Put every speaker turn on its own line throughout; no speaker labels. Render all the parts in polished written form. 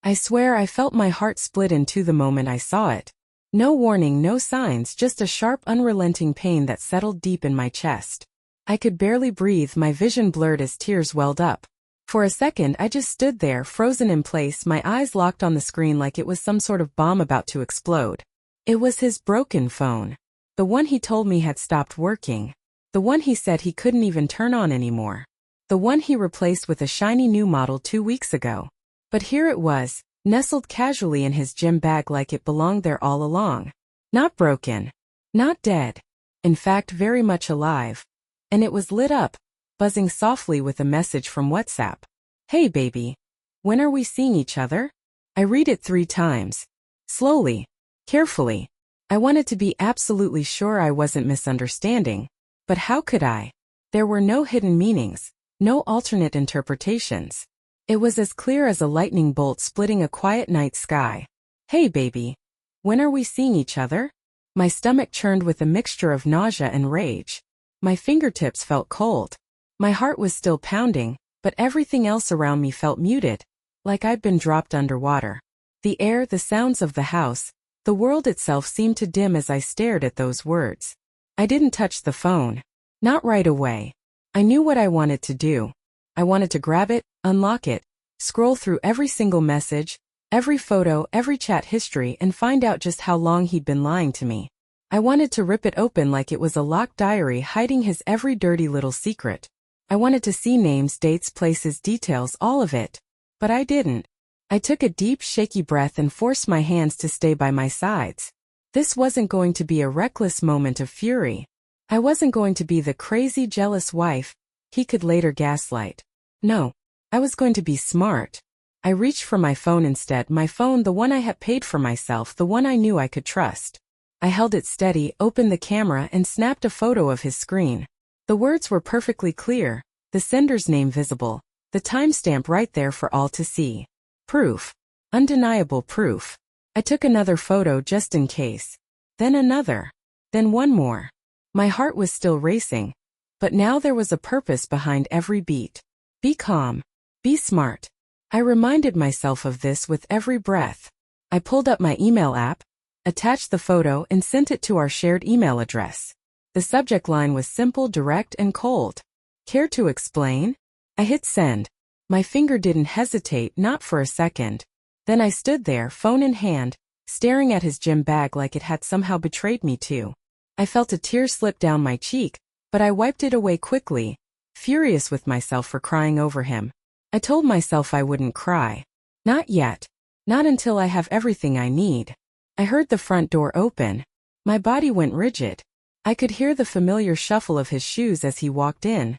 I swear I felt my heart split in two the moment I saw it. No warning, no signs, just a sharp, unrelenting pain that settled deep in my chest. I could barely breathe, my vision blurred as tears welled up. For a second I just stood there, frozen in place, my eyes locked on the screen like it was some sort of bomb about to explode. It was his broken phone. The one he told me had stopped working. The one he said he couldn't even turn on anymore. The one he replaced with a shiny new model 2 weeks ago. But here it was, nestled casually in his gym bag like it belonged there all along. Not broken. Not dead. In fact, very much alive. And it was lit up, buzzing softly with a message from WhatsApp. "Hey baby. When are we seeing each other?" I read it 3 times. Slowly. Carefully. I wanted to be absolutely sure I wasn't misunderstanding. But how could I? There were no hidden meanings, no alternate interpretations. It was as clear as a lightning bolt splitting a quiet night sky. "Hey baby. When are we seeing each other?" My stomach churned with a mixture of nausea and rage. My fingertips felt cold. My heart was still pounding, but everything else around me felt muted, like I'd been dropped underwater. The air, the sounds of the house, the world itself seemed to dim as I stared at those words. I didn't touch the phone. Not right away. I knew what I wanted to do. I wanted to grab it, unlock it, scroll through every single message, every photo, every chat history, and find out just how long he'd been lying to me. I wanted to rip it open like it was a locked diary hiding his every dirty little secret. I wanted to see names, dates, places, details, all of it. But I didn't. I took a deep, shaky breath and forced my hands to stay by my sides. This wasn't going to be a reckless moment of fury. I wasn't going to be the crazy, jealous wife he could later gaslight. No. I was going to be smart. I reached for my phone instead, my phone, the one I had paid for myself, the one I knew I could trust. I held it steady, opened the camera, and snapped a photo of his screen. The words were perfectly clear, the sender's name visible, the timestamp right there for all to see. Proof. Undeniable proof. I took another photo just in case. Then another. Then one more. My heart was still racing. But now there was a purpose behind every beat. Be calm. Be smart. I reminded myself of this with every breath. I pulled up my email app, attached the photo, and sent it to our shared email address. The subject line was simple, direct, and cold. Care to explain? I hit send. My finger didn't hesitate, not for a second. Then I stood there, phone in hand, staring at his gym bag like it had somehow betrayed me too. I felt a tear slip down my cheek, but I wiped it away quickly, furious with myself for crying over him. I told myself I wouldn't cry. Not yet. Not until I have everything I need. I heard the front door open. My body went rigid. I could hear the familiar shuffle of his shoes as he walked in,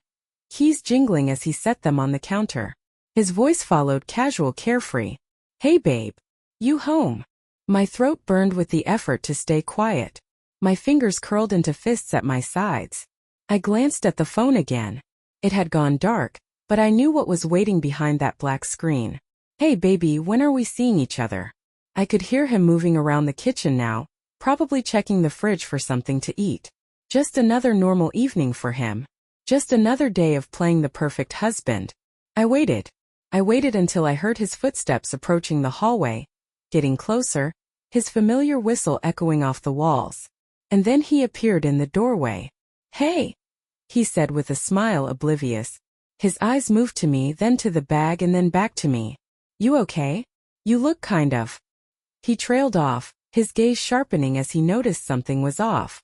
keys jingling as he set them on the counter. His voice followed, casual, carefree. "Hey babe. You home?" My throat burned with the effort to stay quiet. My fingers curled into fists at my sides. I glanced at the phone again. It had gone dark, but I knew what was waiting behind that black screen. "Hey baby, when are we seeing each other?" I could hear him moving around the kitchen now, probably checking the fridge for something to eat. Just another normal evening for him. Just another day of playing the perfect husband. I waited. I waited until I heard his footsteps approaching the hallway, getting closer, his familiar whistle echoing off the walls. And then he appeared in the doorway. "Hey," he said with a smile, oblivious. His eyes moved to me, then to the bag, and then back to me. "You okay? You look kind of." He trailed off, his gaze sharpening as he noticed something was off.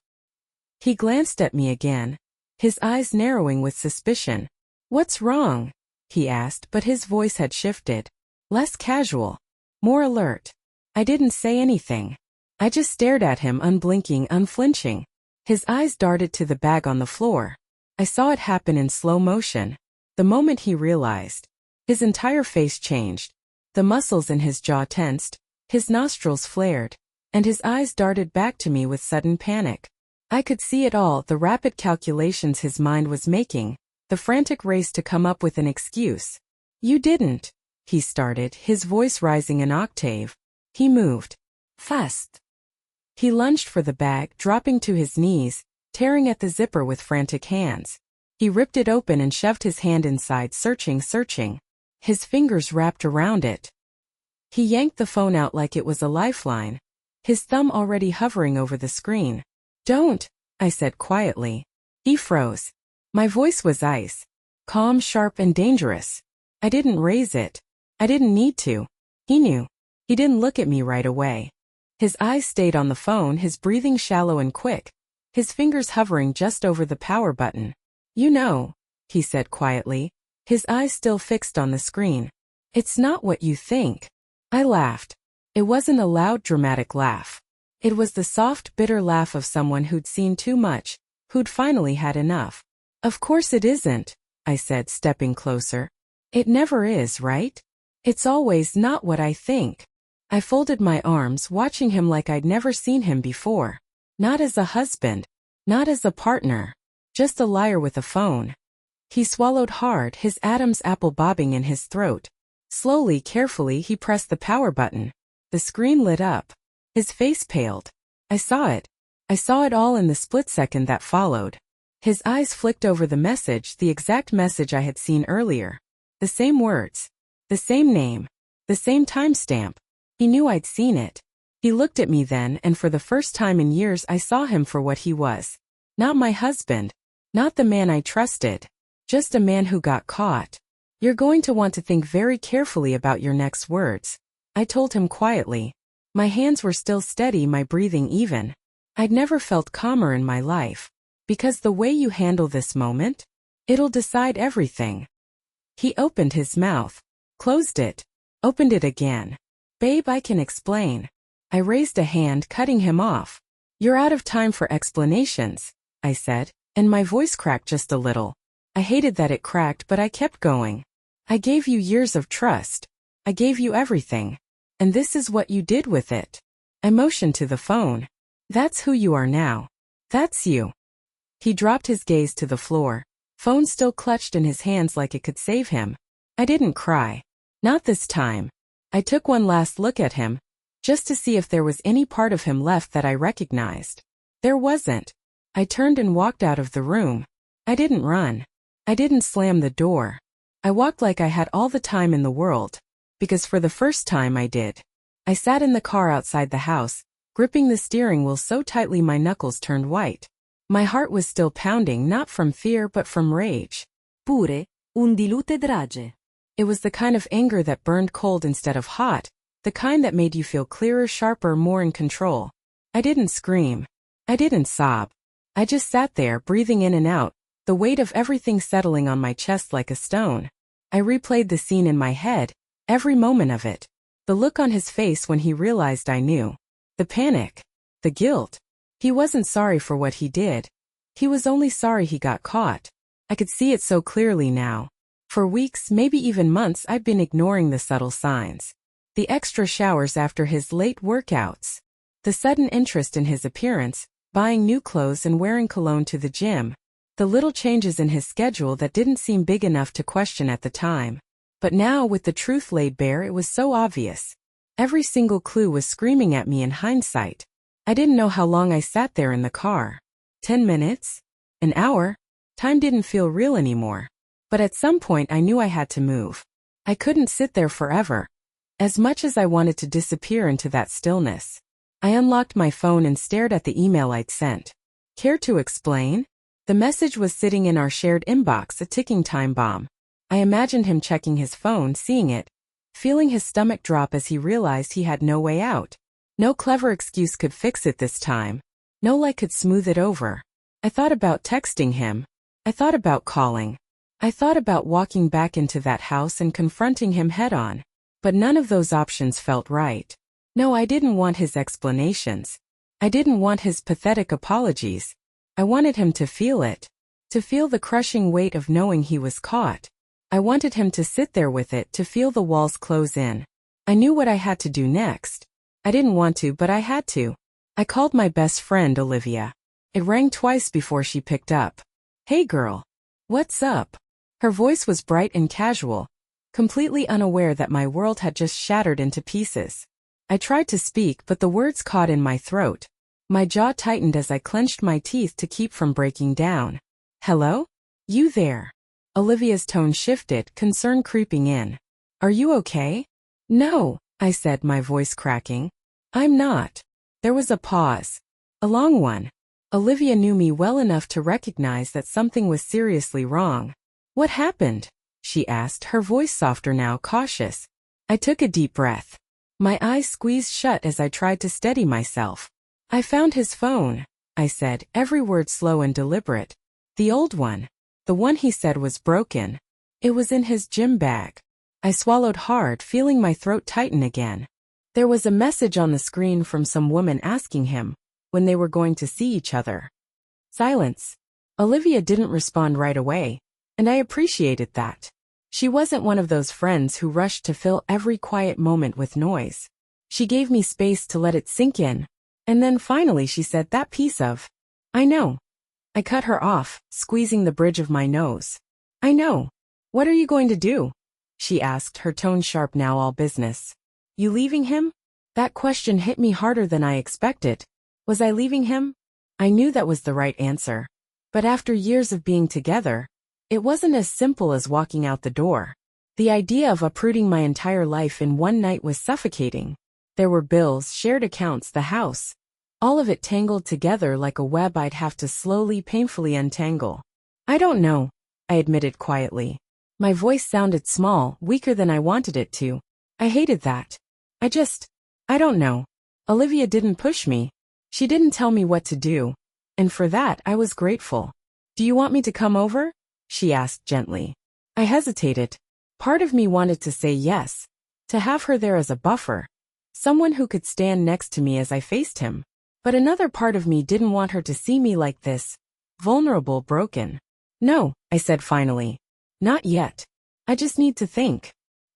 He glanced at me again, his eyes narrowing with suspicion. "What's wrong?" he asked, but his voice had shifted. Less casual. More alert. I didn't say anything. I just stared at him, unblinking, unflinching. His eyes darted to the bag on the floor. I saw it happen in slow motion. The moment he realized. His entire face changed. The muscles in his jaw tensed, his nostrils flared, and his eyes darted back to me with sudden panic. I could see it all, the rapid calculations his mind was making, the frantic race to come up with an excuse. "You didn't," he started, his voice rising an octave. He moved. Fast. He lunged for the bag, dropping to his knees, tearing at the zipper with frantic hands. He ripped it open and shoved his hand inside, searching. His fingers wrapped around it. He yanked the phone out like it was a lifeline, his thumb already hovering over the screen. "Don't," I said quietly. He froze. My voice was ice. Calm, sharp, and dangerous. I didn't raise it. I didn't need to. He knew. He didn't look at me right away. His eyes stayed on the phone, his breathing shallow and quick, his fingers hovering just over the power button. "You know," he said quietly, his eyes still fixed on the screen. "It's not what you think." I laughed. It wasn't a loud, dramatic laugh. It was the soft, bitter laugh of someone who'd seen too much, who'd finally had enough. "Of course it isn't," I said, stepping closer. "It never is, right? It's always not what I think." I folded my arms, watching him like I'd never seen him before. Not as a husband, not as a partner, just a liar with a phone. He swallowed hard, his Adam's apple bobbing in his throat. Slowly, carefully, he pressed the power button. The screen lit up. His face paled. I saw it. I saw it all in the split second that followed. His eyes flicked over the message, the exact message I had seen earlier. The same words. The same name. The same timestamp. He knew I'd seen it. He looked at me then, and for the first time in years I saw him for what he was. Not my husband. Not the man I trusted. Just a man who got caught. "You're going to want to think very carefully about your next words," I told him quietly. My hands were still steady, my breathing even. I'd never felt calmer in my life. "Because the way you handle this moment, it'll decide everything." He opened his mouth, closed it, opened it again. "Babe, I can explain." I raised a hand, cutting him off. "You're out of time for explanations," I said, and my voice cracked just a little. I hated that it cracked, but I kept going. "I gave you years of trust. I gave you everything. And this is what you did with it." I motioned to the phone. "That's who you are now. That's you." He dropped his gaze to the floor. Phone still clutched in his hands like it could save him. I didn't cry. Not this time. I took one last look at him, just to see if there was any part of him left that I recognized. There wasn't. I turned and walked out of the room. I didn't run. I didn't slam the door. I walked like I had all the time in the world, because for the first time I did. I sat in the car outside the house, gripping the steering wheel so tightly my knuckles turned white. My heart was still pounding, not from fear but from rage.
Pure, un dilute drage.
It was the kind of anger that burned cold instead of hot, the kind that made you feel clearer, sharper, more in control. I didn't scream. I didn't sob. I just sat there, breathing in and out, the weight of everything settling on my chest like a stone. I replayed the scene in my head, every moment of it. The look on his face when he realized I knew. The panic. The guilt. He wasn't sorry for what he did. He was only sorry he got caught. I could see it so clearly now. For weeks, maybe even months, I'd been ignoring the subtle signs. The extra showers after his late workouts. The sudden interest in his appearance, buying new clothes and wearing cologne to the gym. The little changes in his schedule that didn't seem big enough to question at the time. But now, with the truth laid bare, it was so obvious. Every single clue was screaming at me in hindsight. I didn't know how long I sat there in the car. 10 minutes? An hour? Time didn't feel real anymore. But at some point I knew I had to move. I couldn't sit there forever. As much as I wanted to disappear into that stillness. I unlocked my phone and stared at the email I'd sent. Care to explain? The message was sitting in our shared inbox, a ticking time bomb. I imagined him checking his phone, seeing it, feeling his stomach drop as he realized he had no way out. No clever excuse could fix it this time. No lie could smooth it over. I thought about texting him. I thought about calling. I thought about walking back into that house and confronting him head-on. But none of those options felt right. No, I didn't want his explanations. I didn't want his pathetic apologies. I wanted him to feel it. To feel the crushing weight of knowing he was caught. I wanted him to sit there with it, to feel the walls close in. I knew what I had to do next. I didn't want to, but I had to. I called my best friend, Olivia. It rang twice before she picked up. "Hey girl. What's up?" Her voice was bright and casual, completely unaware that my world had just shattered into pieces. I tried to speak, but the words caught in my throat. My jaw tightened as I clenched my teeth to keep from breaking down. "Hello? You there?" Olivia's tone shifted, concern creeping in. "Are you okay?" "No," I said, my voice cracking. I'm not. There was a pause. A long one. Olivia knew me well enough to recognize that something was seriously wrong. What happened? She asked, her voice softer now, cautious. I took a deep breath. My eyes squeezed shut as I tried to steady myself. I found his phone, I said, every word slow and deliberate. The old one. The one he said was broken. It was in his gym bag. I swallowed hard, feeling my throat tighten again. There was a message on the screen from some woman asking him when they were going to see each other. Silence. Olivia didn't respond right away, and I appreciated that. She wasn't one of those friends who rushed to fill every quiet moment with noise. She gave me space to let it sink in, and then finally she said that piece of, I know. I cut her off, squeezing the bridge of my nose. I know. What are you going to do? She asked, her tone sharp now, all business. You leaving him? That question hit me harder than I expected. Was I leaving him? I knew that was the right answer. But after years of being together, it wasn't as simple as walking out the door. The idea of uprooting my entire life in one night was suffocating. There were bills, shared accounts, the house. All of it tangled together like a web I'd have to slowly, painfully untangle. I don't know, I admitted quietly. My voice sounded small, weaker than I wanted it to. I hated that. I don't know. Olivia didn't push me. She didn't tell me what to do. And for that, I was grateful. Do you want me to come over? She asked gently. I hesitated. Part of me wanted to say yes. To have her there as a buffer. Someone who could stand next to me as I faced him. But another part of me didn't want her to see me like this. Vulnerable, broken. No, I said finally. Not yet. I just need to think.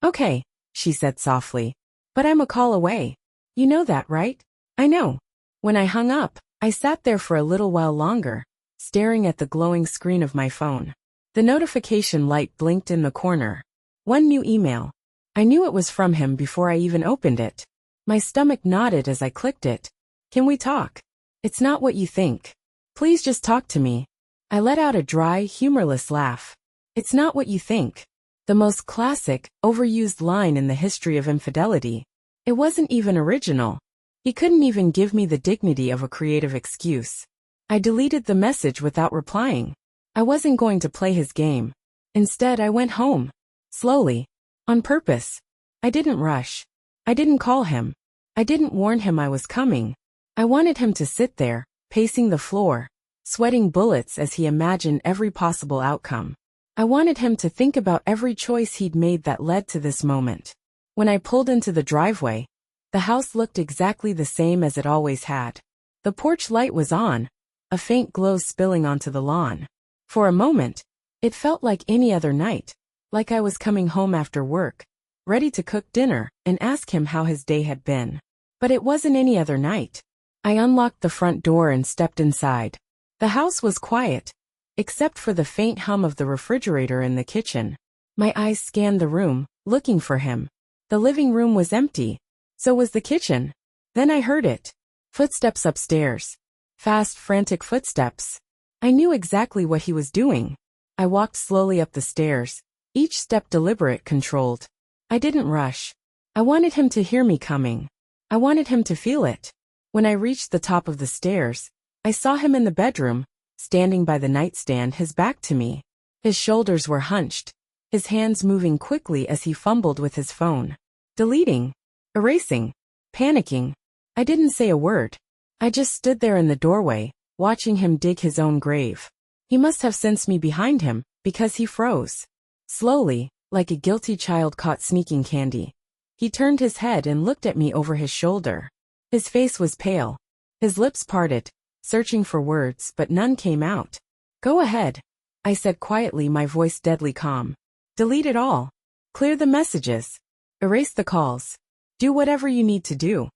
Okay, she said softly. But I'm a call away. You know that, right? I know. When I hung up, I sat there for a little while longer, staring at the glowing screen of my phone. The notification light blinked in the corner. One new email. I knew it was from him before I even opened it. My stomach knotted as I clicked it. Can we talk? It's not what you think. Please just talk to me. I let out a dry, humorless laugh. It's not what you think. The most classic, overused line in the history of infidelity. It wasn't even original. He couldn't even give me the dignity of a creative excuse. I deleted the message without replying. I wasn't going to play his game. Instead, I went home. Slowly. On purpose. I didn't rush. I didn't call him. I didn't warn him I was coming. I wanted him to sit there, pacing the floor, sweating bullets as he imagined every possible outcome. I wanted him to think about every choice he'd made that led to this moment. When I pulled into the driveway, the house looked exactly the same as it always had. The porch light was on, a faint glow spilling onto the lawn. For a moment, it felt like any other night, like I was coming home after work, ready to cook dinner and ask him how his day had been. But it wasn't any other night. I unlocked the front door and stepped inside. The house was quiet, except for the faint hum of the refrigerator in the kitchen. My eyes scanned the room, looking for him. The living room was empty. So was the kitchen. Then I heard it. Footsteps upstairs. Fast, frantic footsteps. I knew exactly what he was doing. I walked slowly up the stairs, each step deliberate, controlled. I didn't rush. I wanted him to hear me coming. I wanted him to feel it. When I reached the top of the stairs, I saw him in the bedroom, standing by the nightstand, his back to me. His shoulders were hunched, his hands moving quickly as he fumbled with his phone. Deleting. Erasing. Panicking. I didn't say a word. I just stood there in the doorway, watching him dig his own grave. He must have sensed me behind him, because he froze. Slowly, like a guilty child caught sneaking candy. He turned his head and looked at me over his shoulder. His face was pale. His lips parted, searching for words, but none came out. Go ahead, I said quietly, my voice deadly calm. Delete it all. Clear the messages. Erase the calls. Do whatever you need to do.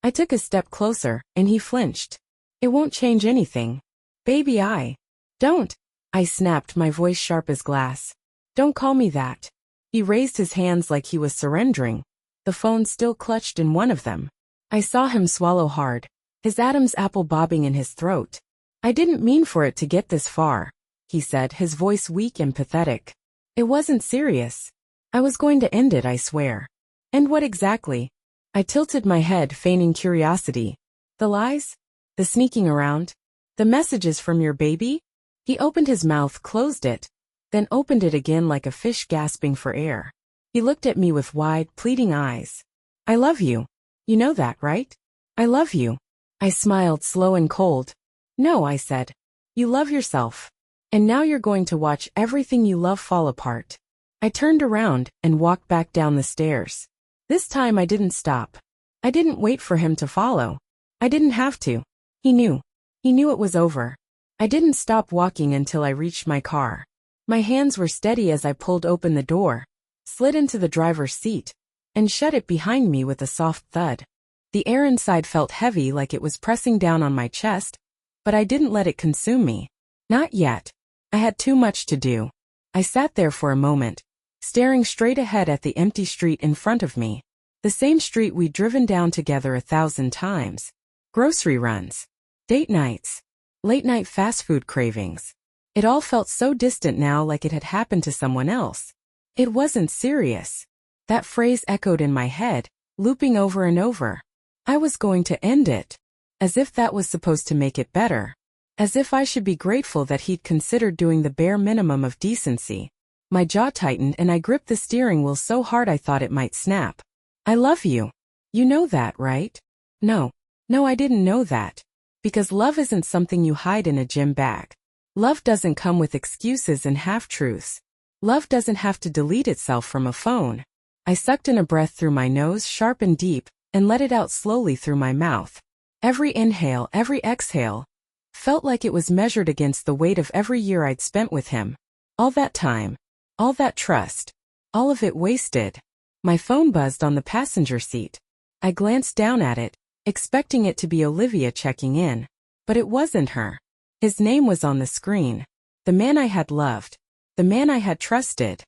I took a step closer, and he flinched. It won't change anything. Baby, don't. I snapped, my voice sharp as glass. Don't call me that. He raised his hands like he was surrendering, the phone still clutched in one of them. I saw him swallow hard, his Adam's apple bobbing in his throat. I didn't mean for it to get this far, he said, his voice weak and pathetic. It wasn't serious. I was going to end it, I swear. And what exactly? I tilted my head, feigning curiosity. The lies? The sneaking around? The messages from your baby? He opened his mouth, closed it, then opened it again like a fish gasping for air. He looked at me with wide, pleading eyes. I love you. You know that, right? I love you. I smiled, slow and cold. No, I said. You love yourself. And now you're going to watch everything you love fall apart. I turned around and walked back down the stairs. This time I didn't stop. I didn't wait for him to follow. I didn't have to. He knew. He knew it was over. I didn't stop walking until I reached my car. My hands were steady as I pulled open the door, slid into the driver's seat, and shut it behind me with a soft thud. The air inside felt heavy, like it was pressing down on my chest, but I didn't let it consume me. Not yet. I had too much to do. I sat there for a moment, staring straight ahead at the empty street in front of me. The same street we'd driven down together 1,000 times. Grocery runs, date nights, late-night fast food cravings. It all felt so distant now, like it had happened to someone else. It wasn't serious. That phrase echoed in my head, looping over and over. I was going to end it. As if that was supposed to make it better. As if I should be grateful that he'd considered doing the bare minimum of decency. My jaw tightened and I gripped the steering wheel so hard I thought it might snap. I love you. You know that, right? No, I didn't know that. Because love isn't something you hide in a gym bag. Love doesn't come with excuses and half-truths. Love doesn't have to delete itself from a phone. I sucked in a breath through my nose, sharp and deep, and let it out slowly through my mouth. Every inhale, every exhale, felt like it was measured against the weight of every year I'd spent with him. All that time, all that trust, all of it wasted. My phone buzzed on the passenger seat. I glanced down at it, expecting it to be Olivia checking in. But it wasn't her. His name was on the screen. The man I had loved. The man I had trusted.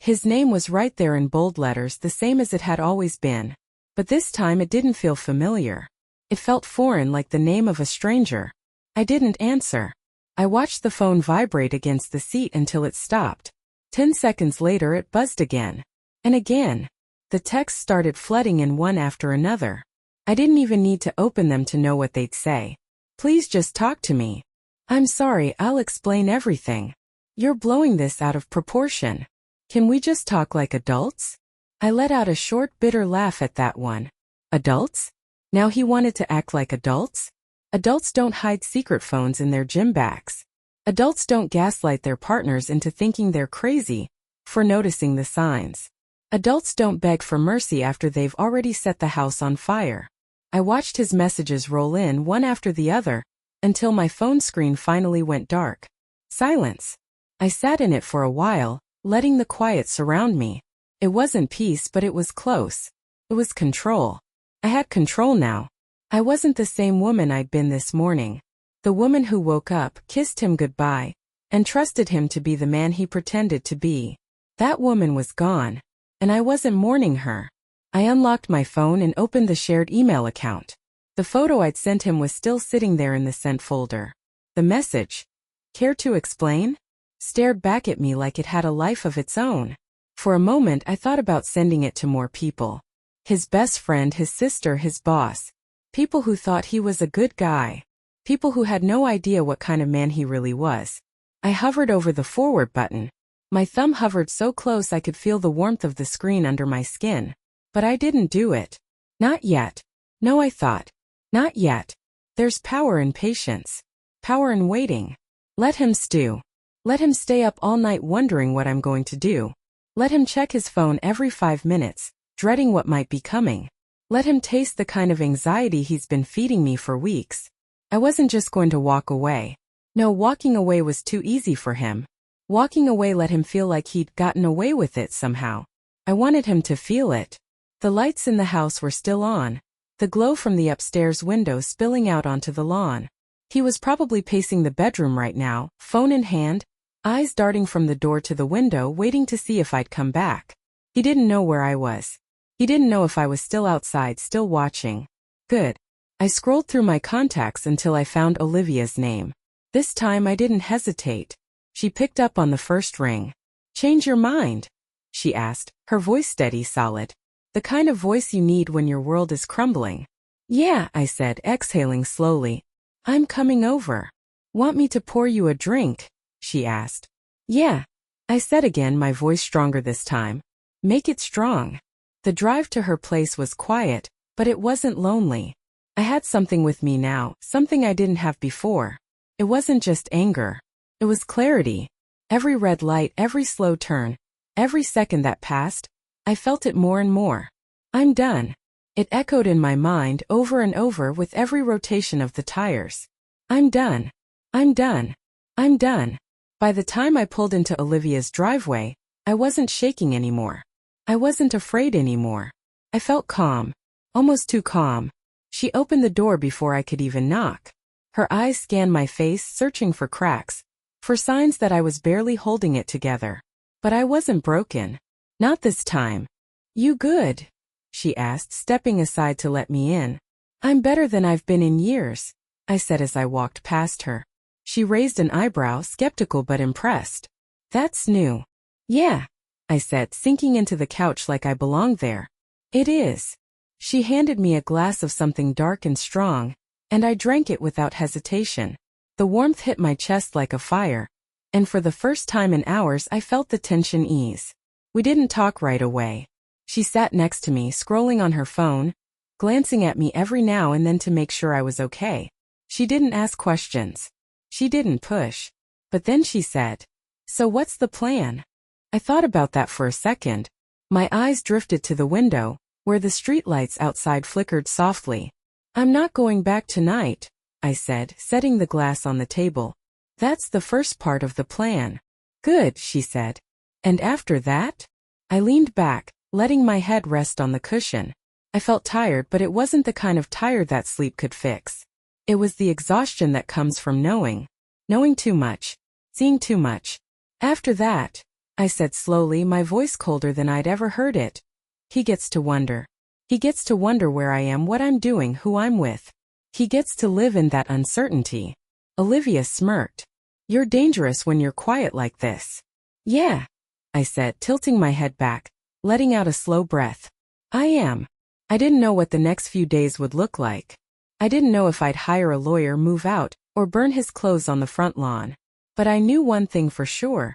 His name was right there in bold letters, the same as it had always been. But this time it didn't feel familiar. It felt foreign, like the name of a stranger. I didn't answer. I watched the phone vibrate against the seat until it stopped. 10 seconds later it buzzed again. And again. The texts started flooding in one after another. I didn't even need to open them to know what they'd say. Please just talk to me. I'm sorry, I'll explain everything. You're blowing this out of proportion. Can we just talk like adults? I let out a short, bitter laugh at that one. Adults? Now he wanted to act like adults? Adults don't hide secret phones in their gym bags. Adults don't gaslight their partners into thinking they're crazy for noticing the signs. Adults don't beg for mercy after they've already set the house on fire. I watched his messages roll in one after the other, until my phone screen finally went dark. Silence. I sat in it for a while, letting the quiet surround me. It wasn't peace, but it was close. It was control. I had control now. I wasn't the same woman I'd been this morning. The woman who woke up, kissed him goodbye, and trusted him to be the man he pretended to be. That woman was gone, and I wasn't mourning her. I unlocked my phone and opened the shared email account. The photo I'd sent him was still sitting there in the sent folder. The message, "Care to explain?" stared back at me like it had a life of its own. For a moment I thought about sending it to more people. His best friend, his sister, his boss. People who thought he was a good guy. People who had no idea what kind of man he really was. I hovered over the forward button. My thumb hovered so close I could feel the warmth of the screen under my skin. But I didn't do it. Not yet. No, I thought. Not yet. There's power in patience. Power in waiting. Let him stew. Let him stay up all night wondering what I'm going to do. Let him check his phone every 5 minutes, dreading what might be coming. Let him taste the kind of anxiety he's been feeding me for weeks. I wasn't just going to walk away. No, walking away was too easy for him. Walking away let him feel like he'd gotten away with it somehow. I wanted him to feel it. The lights in the house were still on, the glow from the upstairs window spilling out onto the lawn. He was probably pacing the bedroom right now, phone in hand, eyes darting from the door to the window, waiting to see if I'd come back. He didn't know where I was. He didn't know if I was still outside, still watching. Good. I scrolled through my contacts until I found Olivia's name. This time I didn't hesitate. She picked up on the first ring. "Change your mind?" she asked, her voice steady, solid. The The kind of voice you need when your world is crumbling. Yeah, I said, exhaling slowly. I'm coming over. Want me to pour you a drink? She asked. Yeah, I said again, my voice stronger this time. Make it strong. The drive to her place was quiet, but it wasn't lonely. I had something with me now, something I didn't have before. It wasn't just anger. It was clarity. Every red light, every slow turn, every second that passed, I felt it more and more. I'm done. It echoed in my mind over and over with every rotation of the tires. I'm done. I'm done. I'm done. By the time I pulled into Olivia's driveway, I wasn't shaking anymore. I wasn't afraid anymore. I felt calm. Almost too calm. She opened the door before I could even knock. Her eyes scanned my face, searching for cracks, for signs that I was barely holding it together. But I wasn't broken. Not this time. You good? She asked, stepping aside to let me in. I'm better than I've been in years, I said as I walked past her. She raised an eyebrow, skeptical but impressed. That's new. Yeah, I said, sinking into the couch like I belonged there. It is. She handed me a glass of something dark and strong, and I drank it without hesitation. The warmth hit my chest like a fire, and for the first time in hours I felt the tension ease. We didn't talk right away. She sat next to me, scrolling on her phone, glancing at me every now and then to make sure I was okay. She didn't ask questions. She didn't push. But then she said, "So what's the plan?" I thought about that for a second. My eyes drifted to the window, where the streetlights outside flickered softly. I'm not going back tonight, I said, setting the glass on the table. That's the first part of the plan. Good, she said. And after that? I leaned back, letting my head rest on the cushion. I felt tired, but it wasn't the kind of tired that sleep could fix. It was the exhaustion that comes from knowing too much, seeing too much. After that, I said slowly, my voice colder than I'd ever heard it. He gets to wonder. He gets to wonder where I am, what I'm doing, who I'm with. He gets to live in that uncertainty. Olivia smirked. You're dangerous when you're quiet like this. Yeah, I said, tilting my head back, letting out a slow breath. I am. I didn't know what the next few days would look like. I didn't know if I'd hire a lawyer, move out, or burn his clothes on the front lawn. But I knew one thing for sure.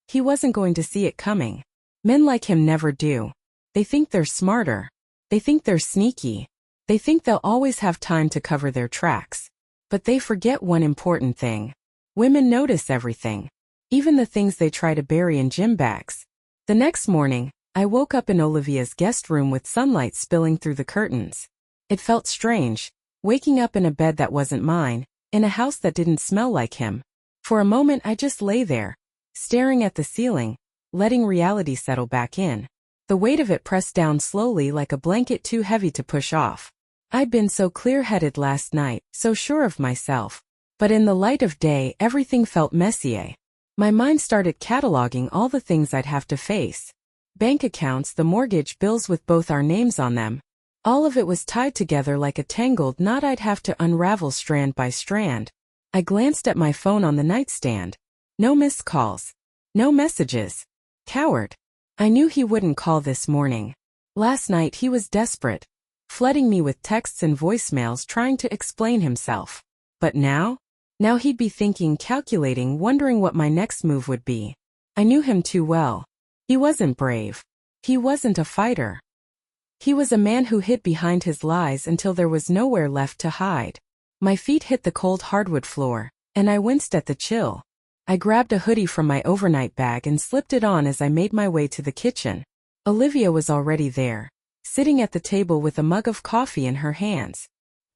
He wasn't going to see it coming. Men like him never do. They think they're smarter. They think they're sneaky. They think they'll always have time to cover their tracks. But they forget one important thing. Women notice everything. Even the things they try to bury in gym bags. The next morning, I woke up in Olivia's guest room with sunlight spilling through the curtains. It felt strange, waking up in a bed that wasn't mine, in a house that didn't smell like him. For a moment I just lay there, staring at the ceiling, letting reality settle back in. The weight of it pressed down slowly like a blanket too heavy to push off. I'd been so clear-headed last night, so sure of myself. But in the light of day, everything felt messier. My mind started cataloging all the things I'd have to face. Bank accounts, the mortgage bills with both our names on them. All of it was tied together like a tangled knot I'd have to unravel strand by strand. I glanced at my phone on the nightstand. No missed calls. No messages. Coward. I knew he wouldn't call this morning. Last night he was desperate, flooding me with texts and voicemails trying to explain himself. But now? Now he'd be thinking, calculating, wondering what my next move would be. I knew him too well. He wasn't brave. He wasn't a fighter. He was a man who hid behind his lies until there was nowhere left to hide. My feet hit the cold hardwood floor, and I winced at the chill. I grabbed a hoodie from my overnight bag and slipped it on as I made my way to the kitchen. Olivia was already there, sitting at the table with a mug of coffee in her hands.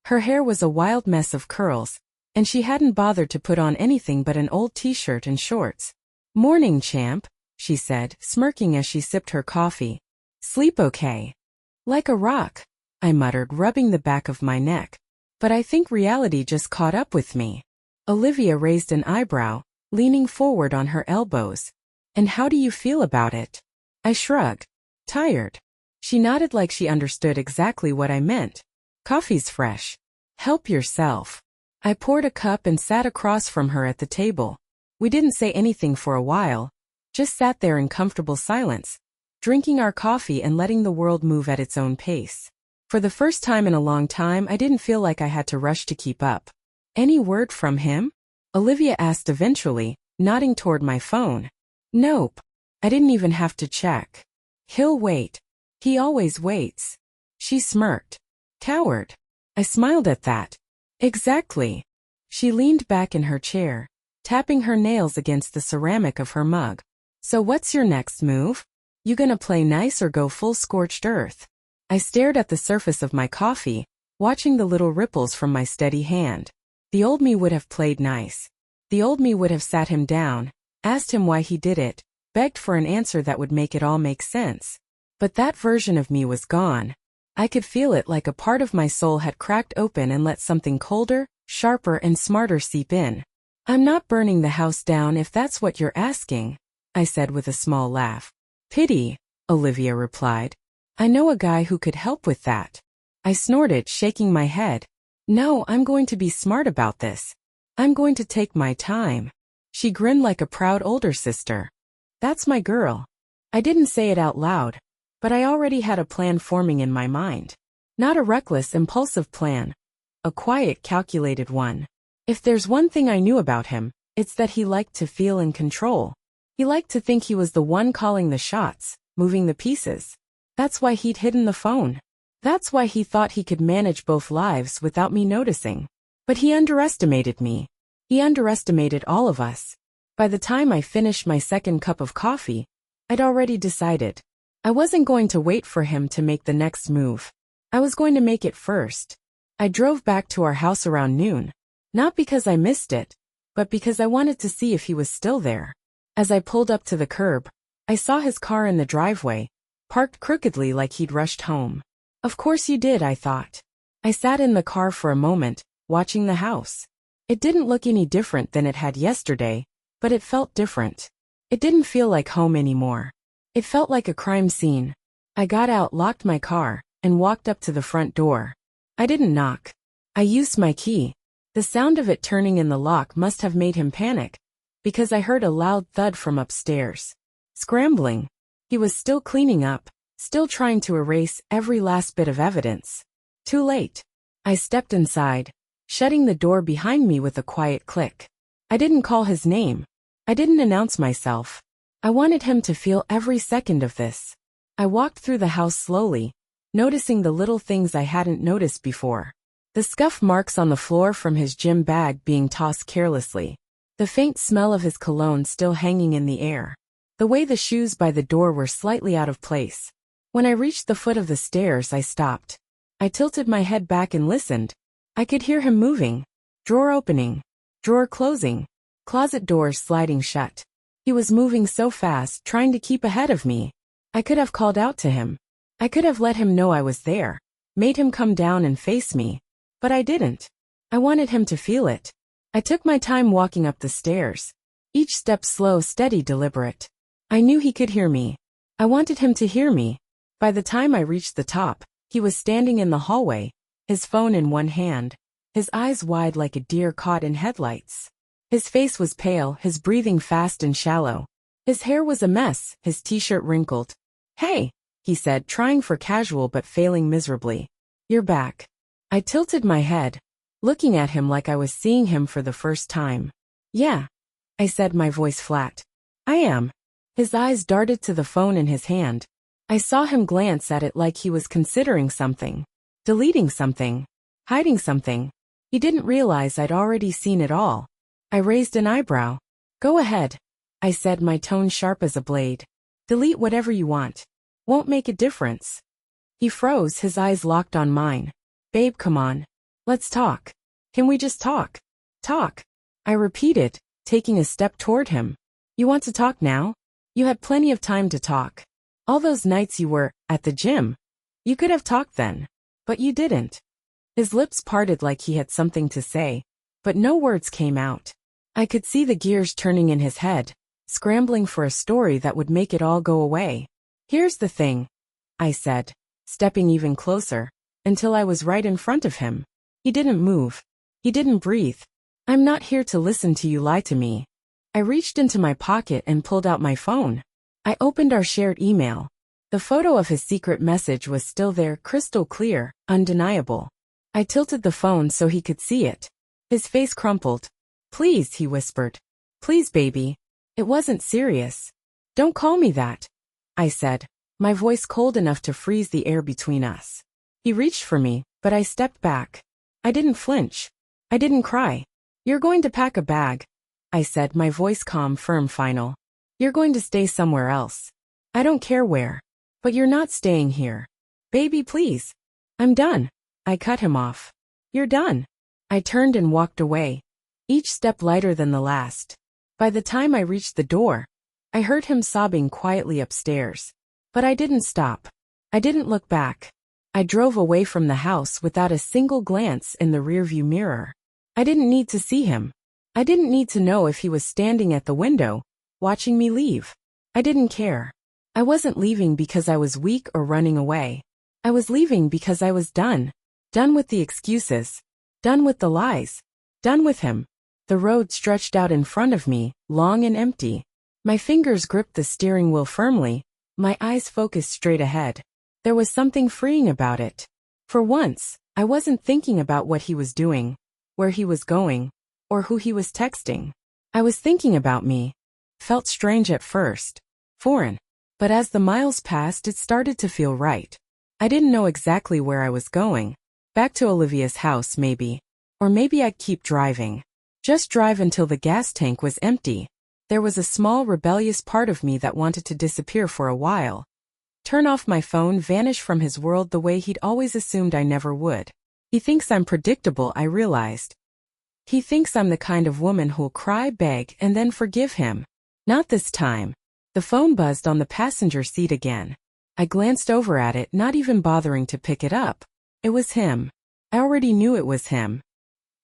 Her hair was a wild mess of curls, and she hadn't bothered to put on anything but an old t-shirt and shorts. "Morning, champ," she said, smirking as she sipped her coffee. "Sleep okay?" "Like a rock," I muttered, rubbing the back of my neck. "But I think reality just caught up with me." Olivia raised an eyebrow, leaning forward on her elbows. "And how do you feel about it?" I shrugged. "Tired." She nodded like she understood exactly what I meant. "Coffee's fresh. Help yourself." I poured a cup and sat across from her at the table. We didn't say anything for a while, just sat there in comfortable silence. drinking our coffee and letting the world move at its own pace. For the first time in a long time, I didn't feel like I had to rush to keep up. Any word from him? Olivia asked eventually, nodding toward my phone. Nope. I didn't even have to check. He'll wait. He always waits. She smirked. Coward. I smiled at that. Exactly. She leaned back in her chair, tapping her nails against the ceramic of her mug. So what's your next move? You gonna play nice or go full scorched earth? I stared at the surface of my coffee, watching the little ripples from my steady hand. The old me would have played nice. The old me would have sat him down, asked him why he did it, begged for an answer that would make it all make sense. But that version of me was gone. I could feel it like a part of my soul had cracked open and let something colder, sharper and smarter seep in. I'm not burning the house down if that's what you're asking, I said with a small laugh. Pity, Olivia replied. I know a guy who could help with that. I snorted, shaking my head. No, I'm going to be smart about this. I'm going to take my time. She grinned like a proud older sister. That's my girl. I didn't say it out loud, but I already had a plan forming in my mind. Not a reckless, impulsive plan. A quiet, calculated one. If there's one thing I knew about him, it's that he liked to feel in control. He liked to think he was the one calling the shots, moving the pieces. That's why he'd hidden the phone. That's why he thought he could manage both lives without me noticing. But he underestimated me. He underestimated all of us. By the time I finished my second cup of coffee, I'd already decided. I wasn't going to wait for him to make the next move. I was going to make it first. I drove back to our house around noon. Not because I missed it, but because I wanted to see if he was still there. As I pulled up to the curb, I saw his car in the driveway, parked crookedly like he'd rushed home. Of course you did, I thought. I sat in the car for a moment, watching the house. It didn't look any different than it had yesterday, but it felt different. It didn't feel like home anymore. It felt like a crime scene. I got out, locked my car, and walked up to the front door. I didn't knock. I used my key. The sound of it turning in the lock must have made him panic, because I heard a loud thud from upstairs. Scrambling. He was still cleaning up, still trying to erase every last bit of evidence. Too late. I stepped inside, shutting the door behind me with a quiet click. I didn't call his name. I didn't announce myself. I wanted him to feel every second of this. I walked through the house slowly, noticing the little things I hadn't noticed before. The scuff marks on the floor from his gym bag being tossed carelessly. The faint smell of his cologne still hanging in the air. The way the shoes by the door were slightly out of place. When I reached the foot of the stairs, I stopped. I tilted my head back and listened. I could hear him moving. Drawer opening. Drawer closing. Closet doors sliding shut. He was moving so fast, trying to keep ahead of me. I could have called out to him. I could have let him know I was there, made him come down and face me. But I didn't. I wanted him to feel it. I took my time walking up the stairs. Each step slow, steady, deliberate. I knew he could hear me. I wanted him to hear me. By the time I reached the top, he was standing in the hallway, his phone in one hand, his eyes wide like a deer caught in headlights. His face was pale, his breathing fast and shallow. His hair was a mess, his t-shirt wrinkled. Hey, he said, trying for casual but failing miserably. You're back. I tilted my head, looking at him like I was seeing him for the first time. Yeah, I said, my voice flat. I am. His eyes darted to the phone in his hand. I saw him glance at it like he was considering something. Deleting something. Hiding something. He didn't realize I'd already seen it all. I raised an eyebrow. Go ahead, I said, my tone sharp as a blade. Delete whatever you want. Won't make a difference. He froze, his eyes locked on mine. Babe, come on. Let's talk. Can we just talk? Talk. I repeated, taking a step toward him. You want to talk now? You had plenty of time to talk. All those nights you were at the gym. You could have talked then. But you didn't. His lips parted like he had something to say, but no words came out. I could see the gears turning in his head, scrambling for a story that would make it all go away. Here's the thing, I said, stepping even closer, until I was right in front of him. He didn't move. He didn't breathe. I'm not here to listen to you lie to me. I reached into my pocket and pulled out my phone. I opened our shared email. The photo of his secret message was still there, crystal clear, undeniable. I tilted the phone so he could see it. His face crumpled. "Please," he whispered. "Please, baby. It wasn't serious. Don't call me that," I said, my voice cold enough to freeze the air between us. He reached for me, but I stepped back. I didn't flinch. I didn't cry. "You're going to pack a bag," I said, my voice calm, firm, final. "You're going to stay somewhere else. I don't care where. But you're not staying here. Baby, please. I'm done." I cut him off. "You're done." I turned and walked away, each step lighter than the last. By the time I reached the door, I heard him sobbing quietly upstairs. But I didn't stop. I didn't look back. I drove away from the house without a single glance in the rearview mirror. I didn't need to see him. I didn't need to know if he was standing at the window, watching me leave. I didn't care. I wasn't leaving because I was weak or running away. I was leaving because I was done. Done with the excuses. Done with the lies. Done with him. The road stretched out in front of me, long and empty. My fingers gripped the steering wheel firmly, my eyes focused straight ahead. There was something freeing about it. For once, I wasn't thinking about what he was doing, where he was going, or who he was texting. I was thinking about me. Felt strange at first. Foreign. But as the miles passed, it started to feel right. I didn't know exactly where I was going. Back to Olivia's house, maybe. Or maybe I'd keep driving. Just drive until the gas tank was empty. There was a small rebellious part of me that wanted to disappear for a while. Turn off my phone, vanish from his world the way he'd always assumed I never would. He thinks I'm predictable, I realized. He thinks I'm the kind of woman who'll cry, beg, and then forgive him. Not this time. The phone buzzed on the passenger seat again. I glanced over at it, not even bothering to pick it up. It was him. I already knew it was him.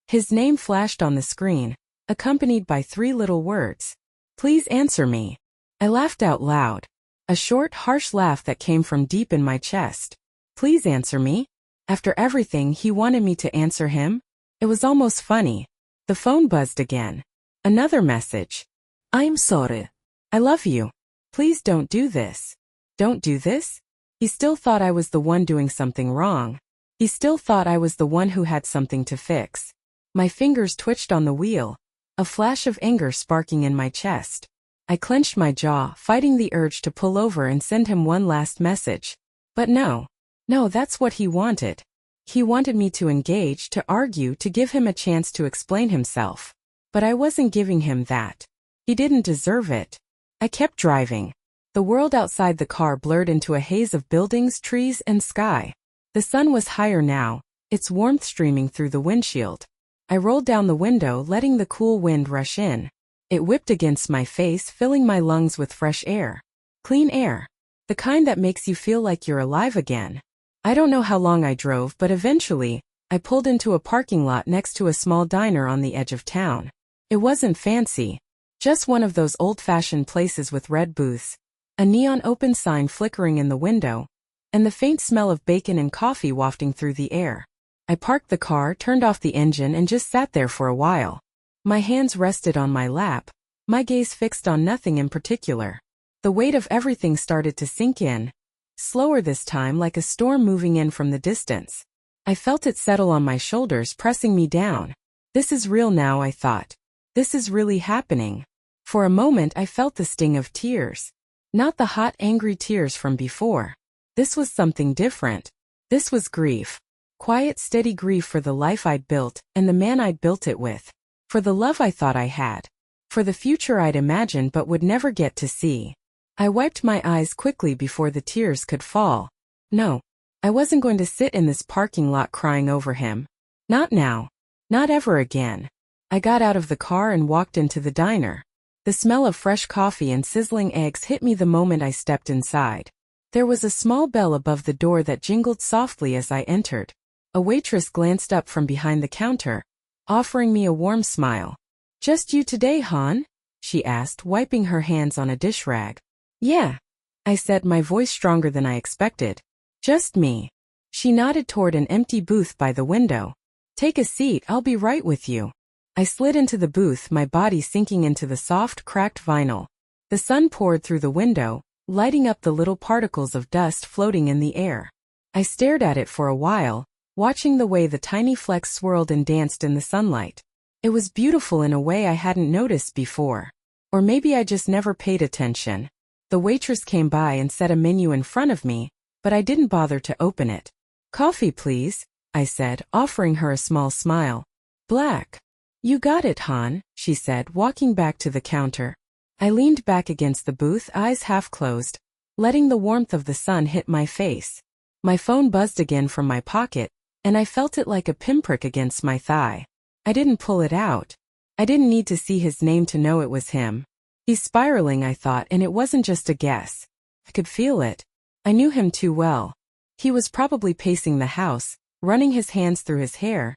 His name flashed on the screen, accompanied by 3 little words. "Please answer me." I laughed out loud. A short, harsh laugh that came from deep in my chest. Please answer me? After everything, he wanted me to answer him? It was almost funny. The phone buzzed again. Another message. "I'm sorry. I love you. Please don't do this." Don't do this? He still thought I was the one doing something wrong. He still thought I was the one who had something to fix. My fingers twitched on the wheel, a flash of anger sparking in my chest. I clenched my jaw, fighting the urge to pull over and send him one last message. But no, that's what he wanted. He wanted me to engage, to argue, to give him a chance to explain himself. But I wasn't giving him that. He didn't deserve it. I kept driving. The world outside the car blurred into a haze of buildings, trees, and sky. The sun was higher now, its warmth streaming through the windshield. I rolled down the window, letting the cool wind rush in. It whipped against my face, filling my lungs with fresh air. Clean air. The kind that makes you feel like you're alive again. I don't know how long I drove, but eventually, I pulled into a parking lot next to a small diner on the edge of town. It wasn't fancy. Just one of those old-fashioned places with red booths, a neon open sign flickering in the window, and the faint smell of bacon and coffee wafting through the air. I parked the car, turned off the engine, and just sat there for a while. My hands rested on my lap, my gaze fixed on nothing in particular. The weight of everything started to sink in, slower this time, like a storm moving in from the distance. I felt it settle on my shoulders, pressing me down. This is real now, I thought. This is really happening. For a moment I felt the sting of tears. Not the hot, angry tears from before. This was something different. This was grief. Quiet, steady grief for the life I'd built and the man I'd built it with. For the love I thought I had. For the future I'd imagined but would never get to see. I wiped my eyes quickly before the tears could fall. No, I wasn't going to sit in this parking lot crying over him. Not now. Not ever again. I got out of the car and walked into the diner. The smell of fresh coffee and sizzling eggs hit me the moment I stepped inside. There was a small bell above the door that jingled softly as I entered. A waitress glanced up from behind the counter, offering me a warm smile. "Just you today, hon?" she asked, wiping her hands on a dish rag. "Yeah," I said, my voice stronger than I expected. "Just me." She nodded toward an empty booth by the window. "Take a seat, I'll be right with you." I slid into the booth, my body sinking into the soft, cracked vinyl. The sun poured through the window, lighting up the little particles of dust floating in the air. I stared at it for a while, watching the way the tiny flecks swirled and danced in the sunlight. It was beautiful in a way I hadn't noticed before. Or maybe I just never paid attention. The waitress came by and set a menu in front of me, but I didn't bother to open it. "Coffee, please," I said, offering her a small smile. "Black." "You got it, hon," she said, walking back to the counter. I leaned back against the booth, eyes half closed, letting the warmth of the sun hit my face. My phone buzzed again from my pocket, and I felt it like a pinprick against my thigh. I didn't pull it out. I didn't need to see his name to know it was him. He's spiraling, I thought, and it wasn't just a guess. I could feel it. I knew him too well. He was probably pacing the house, running his hands through his hair,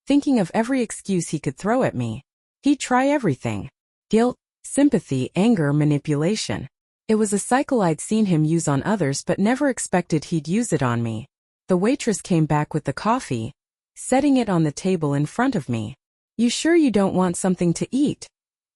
thinking of every excuse he could throw at me. He'd try everything. Guilt, sympathy, anger, manipulation. It was a cycle I'd seen him use on others but never expected he'd use it on me. The waitress came back with the coffee, setting it on the table in front of me. "You sure you don't want something to eat?"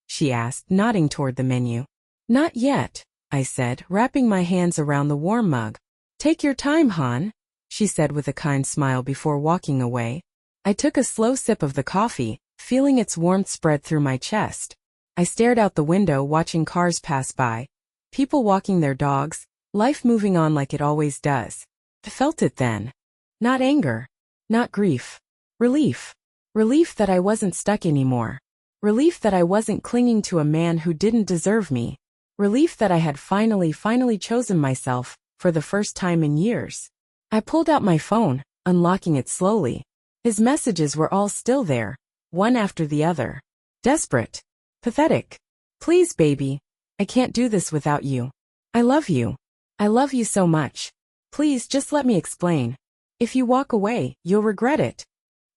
she asked, nodding toward the menu. "Not yet," I said, wrapping my hands around the warm mug. "Take your time, hon," she said with a kind smile before walking away. I took a slow sip of the coffee, feeling its warmth spread through my chest. I stared out the window, watching cars pass by, people walking their dogs, life moving on like it always does. I felt it then. Not anger. Not grief. Relief. Relief that I wasn't stuck anymore. Relief that I wasn't clinging to a man who didn't deserve me. Relief that I had finally chosen myself, for the first time in years. I pulled out my phone, unlocking it slowly. His messages were all still there, one after the other. Desperate. Pathetic. "Please, baby. I can't do this without you. I love you. I love you so much. Please just let me explain. If you walk away, you'll regret it."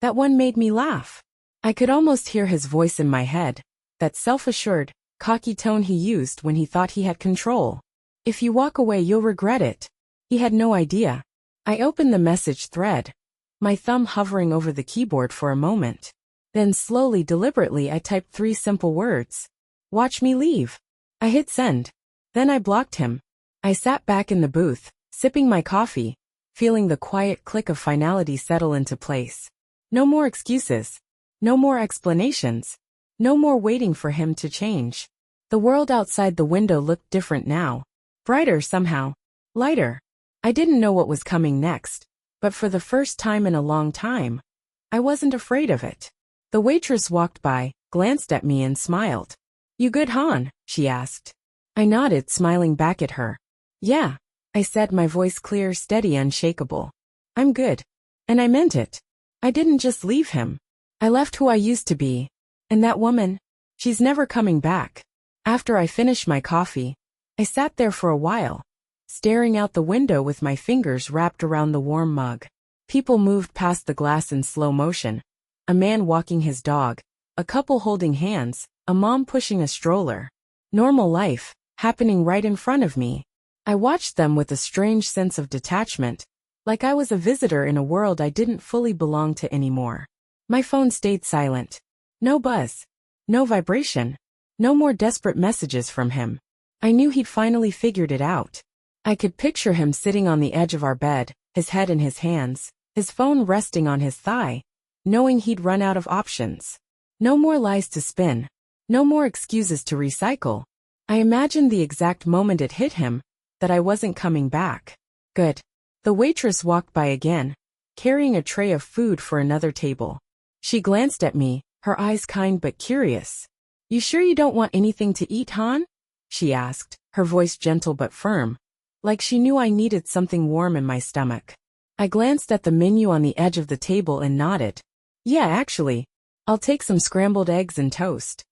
That one made me laugh. I could almost hear his voice in my head, that self-assured, cocky tone he used when he thought he had control. "If you walk away, you'll regret it." He had no idea. I opened the message thread, my thumb hovering over the keyboard for a moment. Then slowly, deliberately, I typed 3 simple words. "Watch me leave." I hit send. Then I blocked him. I sat back in the booth, sipping my coffee, feeling the quiet click of finality settle into place. No more excuses. No more explanations. No more waiting for him to change. The world outside the window looked different now. Brighter somehow. Lighter. I didn't know what was coming next, but for the first time in a long time, I wasn't afraid of it. The waitress walked by, glanced at me and smiled. "You good, hon?" she asked. I nodded, smiling back at her. "Yeah," I said, my voice clear, steady, unshakable. "I'm good." And I meant it. I didn't just leave him. I left who I used to be. And that woman, she's never coming back. After I finished my coffee, I sat there for a while, staring out the window with my fingers wrapped around the warm mug. People moved past the glass in slow motion. A man walking his dog, a couple holding hands, a mom pushing a stroller. Normal life, happening right in front of me. I watched them with a strange sense of detachment, like I was a visitor in a world I didn't fully belong to anymore. My phone stayed silent. No buzz. No vibration. No more desperate messages from him. I knew he'd finally figured it out. I could picture him sitting on the edge of our bed, his head in his hands, his phone resting on his thigh, knowing he'd run out of options. No more lies to spin. No more excuses to recycle. I imagined the exact moment it hit him, that I wasn't coming back. Good. The waitress walked by again, carrying a tray of food for another table. She glanced at me, her eyes kind but curious. "You sure you don't want anything to eat, hon?" she asked, her voice gentle but firm, like she knew I needed something warm in my stomach. I glanced at the menu on the edge of the table and nodded. "Yeah, actually, I'll take some scrambled eggs and toast."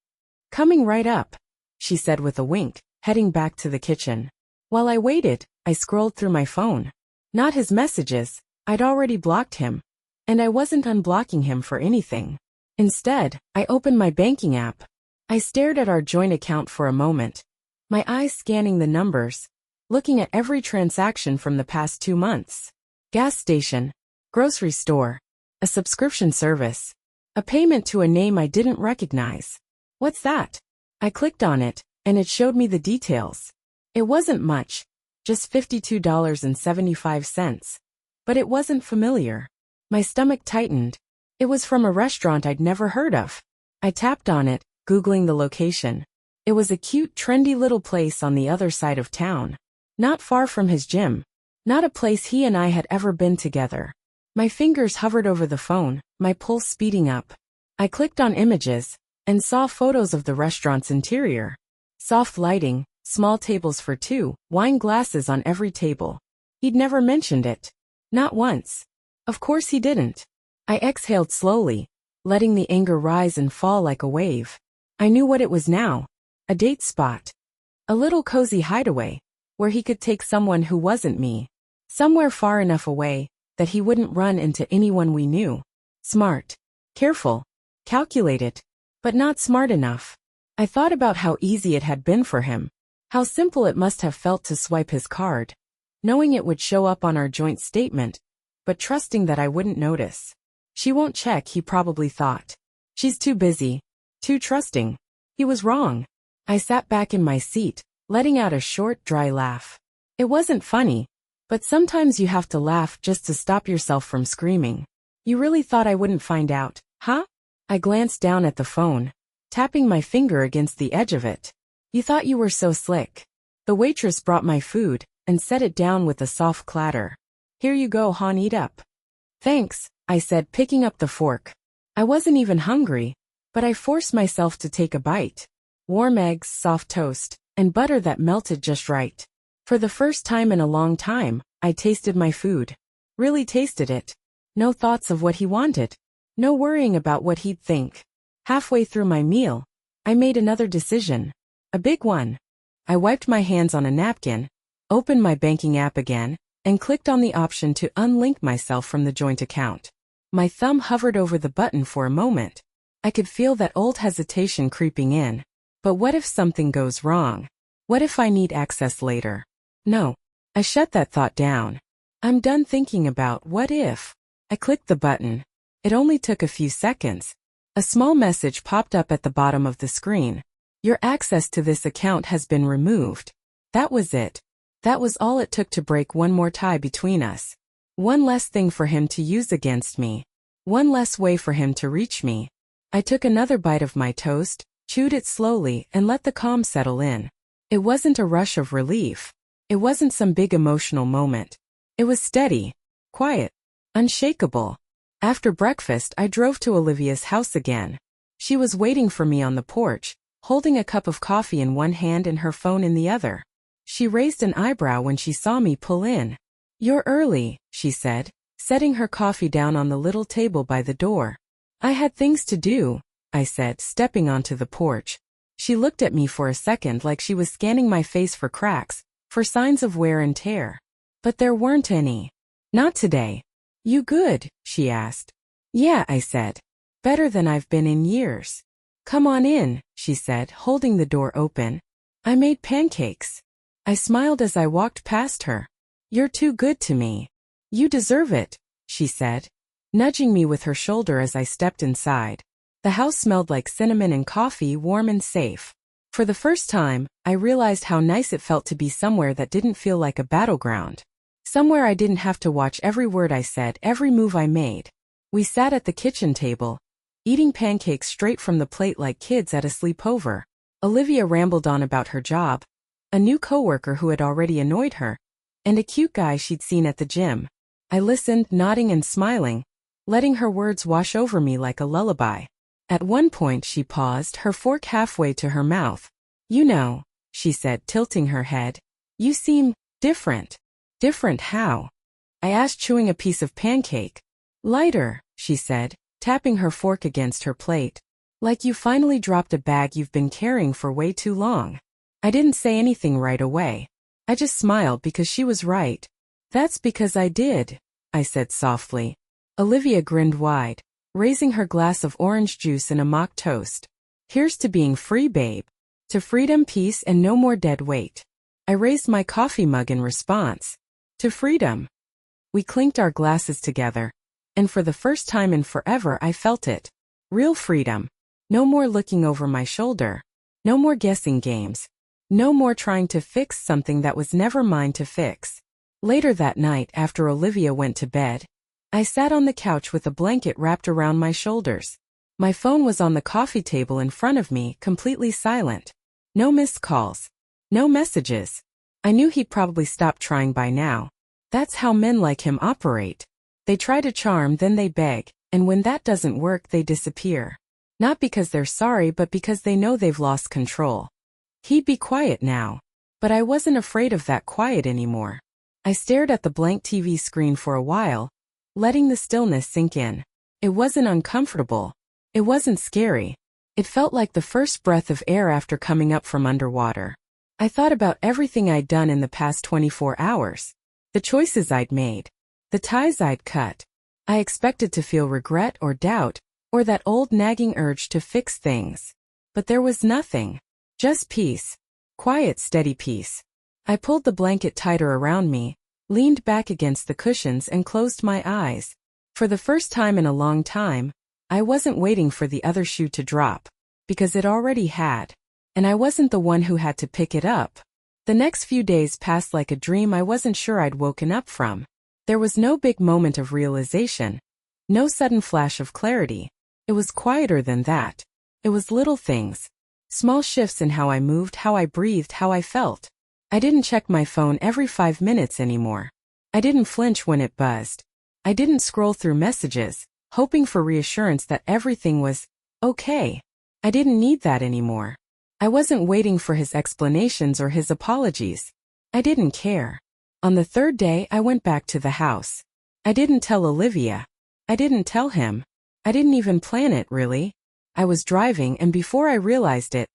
"Coming right up," she said with a wink, heading back to the kitchen. While I waited, I scrolled through my phone. Not his messages. I'd already blocked him. And I wasn't unblocking him for anything. Instead, I opened my banking app. I stared at our joint account for a moment, my eyes scanning the numbers, looking at every transaction from the past 2 months. Gas station, grocery store, a subscription service, a payment to a name I didn't recognize. What's that? I clicked on it, and it showed me the details. It wasn't much, just $52.75. But it wasn't familiar. My stomach tightened. It was from a restaurant I'd never heard of. I tapped on it, Googling the location. It was a cute, trendy little place on the other side of town. Not far from his gym. Not a place he and I had ever been together. My fingers hovered over the phone, my pulse speeding up. I clicked on images, and saw photos of the restaurant's interior. Soft lighting, small tables for two, wine glasses on every table. He'd never mentioned it. Not once. Of course he didn't. I exhaled slowly, letting the anger rise and fall like a wave. I knew what it was now. A date spot. A little cozy hideaway, where he could take someone who wasn't me. Somewhere far enough away that he wouldn't run into anyone we knew. Smart. Careful. Calculated. But not smart enough. I thought about how easy it had been for him. How simple it must have felt to swipe his card. Knowing it would show up on our joint statement, but trusting that I wouldn't notice. She won't check, he probably thought. She's too busy. Too trusting. He was wrong. I sat back in my seat, letting out a short, dry laugh. It wasn't funny, but sometimes you have to laugh just to stop yourself from screaming. You really thought I wouldn't find out, huh? I glanced down at the phone, tapping my finger against the edge of it. You thought you were so slick. The waitress brought my food and set it down with a soft clatter. Here you go, hon, eat up. Thanks, I said, picking up the fork. I wasn't even hungry, but I forced myself to take a bite. Warm eggs, soft toast, and butter that melted just right. For the first time in a long time, I tasted my food. Really tasted it. No thoughts of what he wanted. No worrying about what he'd think. Halfway through my meal, I made another decision. A big one. I wiped my hands on a napkin, opened my banking app again, and clicked on the option to unlink myself from the joint account. My thumb hovered over the button for a moment. I could feel that old hesitation creeping in. But what if something goes wrong? What if I need access later? No. I shut that thought down. I'm done thinking about what if. I clicked the button. It only took a few seconds. A small message popped up at the bottom of the screen. Your access to this account has been removed. That was it. That was all it took to break one more tie between us. One less thing for him to use against me. One less way for him to reach me. I took another bite of my toast, chewed it slowly, and let the calm settle in. It wasn't a rush of relief. It wasn't some big emotional moment. It was steady, quiet, unshakable. After breakfast, I drove to Olivia's house again. She was waiting for me on the porch, holding a cup of coffee in one hand and her phone in the other. She raised an eyebrow when she saw me pull in. You're early, she said, setting her coffee down on the little table by the door. I had things to do, I said, stepping onto the porch. She looked at me for a second like she was scanning my face for cracks, for signs of wear and tear. But there weren't any. Not today. You good? She asked. Yeah, I said. Better than I've been in years. Come on in, she said, holding the door open. I made pancakes. I smiled as I walked past her. You're too good to me. You deserve it, she said, nudging me with her shoulder as I stepped inside. The house smelled like cinnamon and coffee, warm and safe. For the first time, I realized how nice it felt to be somewhere that didn't feel like a battleground. Somewhere I didn't have to watch every word I said, every move I made. We sat at the kitchen table, eating pancakes straight from the plate like kids at a sleepover. Olivia rambled on about her job, a new coworker who had already annoyed her, and a cute guy she'd seen at the gym. I listened, nodding and smiling, letting her words wash over me like a lullaby. At one point she paused, her fork halfway to her mouth. You know, she said, tilting her head. You seem different. Different how? I asked, chewing a piece of pancake. Lighter, she said, tapping her fork against her plate. Like you finally dropped a bag you've been carrying for way too long. I didn't say anything right away. I just smiled because she was right. That's because I did, I said softly. Olivia grinned wide, raising her glass of orange juice and a mock toast. Here's to being free, babe. To freedom, peace, and no more dead weight. I raised my coffee mug in response. To freedom. We clinked our glasses together, and for the first time in forever I felt it. Real freedom. No more looking over my shoulder. No more guessing games. No more trying to fix something that was never mine to fix. Later that night, after Olivia went to bed, I sat on the couch with a blanket wrapped around my shoulders. My phone was on the coffee table in front of me, completely silent. No missed calls. No messages. I knew he'd probably stopped trying by now. That's how men like him operate. They try to charm, then they beg, and when that doesn't work, they disappear. Not because they're sorry, but because they know they've lost control. He'd be quiet now. But I wasn't afraid of that quiet anymore. I stared at the blank TV screen for a while, letting the stillness sink in. It wasn't uncomfortable. It wasn't scary. It felt like the first breath of air after coming up from underwater. I thought about everything I'd done in the past 24 hours. The choices I'd made. The ties I'd cut. I expected to feel regret or doubt, or that old nagging urge to fix things. But there was nothing. Just peace. Quiet, steady peace. I pulled the blanket tighter around me, leaned back against the cushions and closed my eyes. For the first time in a long time, I wasn't waiting for the other shoe to drop, because it already had. And I wasn't the one who had to pick it up. The next few days passed like a dream I wasn't sure I'd woken up from. There was no big moment of realization. No sudden flash of clarity. It was quieter than that. It was little things. Small shifts in how I moved, how I breathed, how I felt. I didn't check my phone every 5 minutes anymore. I didn't flinch when it buzzed. I didn't scroll through messages, hoping for reassurance that everything was okay. I didn't need that anymore. I wasn't waiting for his explanations or his apologies. I didn't care. On the third day, I went back to the house. I didn't tell Olivia. I didn't tell him. I didn't even plan it, really. I was driving, and before I realized it,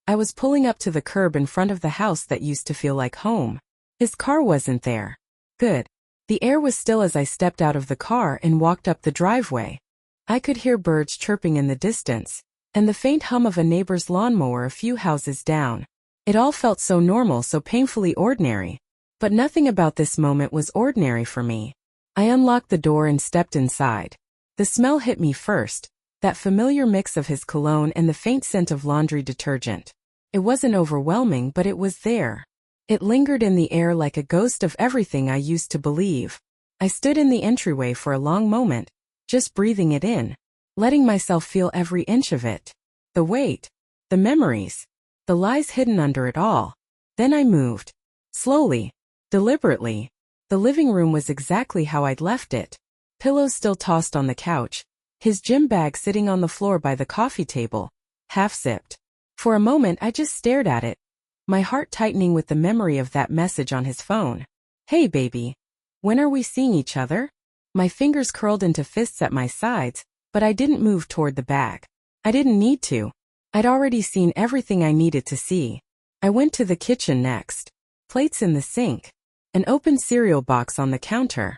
I was pulling up to the curb in front of the house that used to feel like home. His car wasn't there. Good. The air was still as I stepped out of the car and walked up the driveway. I could hear birds chirping in the distance, and the faint hum of a neighbor's lawnmower a few houses down. It all felt so normal, so painfully ordinary. But nothing about this moment was ordinary for me. I unlocked the door and stepped inside. The smell hit me first, that familiar mix of his cologne and the faint scent of laundry detergent. It wasn't overwhelming, but it was there. It lingered in the air like a ghost of everything I used to believe. I stood in the entryway for a long moment, just breathing it in, letting myself feel every inch of it. The weight, the memories, the lies hidden under it all. Then I moved. Slowly, deliberately. The living room was exactly how I'd left it. Pillows still tossed on the couch, his gym bag sitting on the floor by the coffee table, half-sipped. For a moment I just stared at it, my heart tightening with the memory of that message on his phone. "Hey baby, when are we seeing each other?" My fingers curled into fists at my sides, but I didn't move toward the bag. I didn't need to. I'd already seen everything I needed to see. I went to the kitchen next. Plates in the sink. An open cereal box on the counter.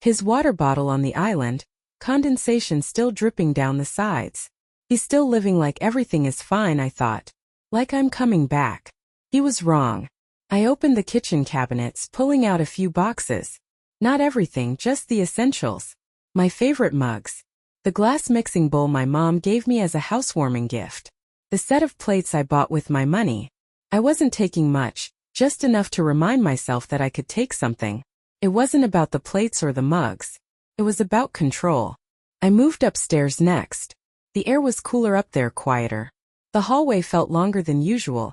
His water bottle on the island, condensation still dripping down the sides. He's still living like everything is fine, I thought. Like I'm coming back. He was wrong. I opened the kitchen cabinets, pulling out a few boxes. Not everything, just the essentials. My favorite mugs. The glass mixing bowl my mom gave me as a housewarming gift. The set of plates I bought with my money. I wasn't taking much, just enough to remind myself that I could take something. It wasn't about the plates or the mugs. It was about control. I moved upstairs next. The air was cooler up there, quieter. The hallway felt longer than usual,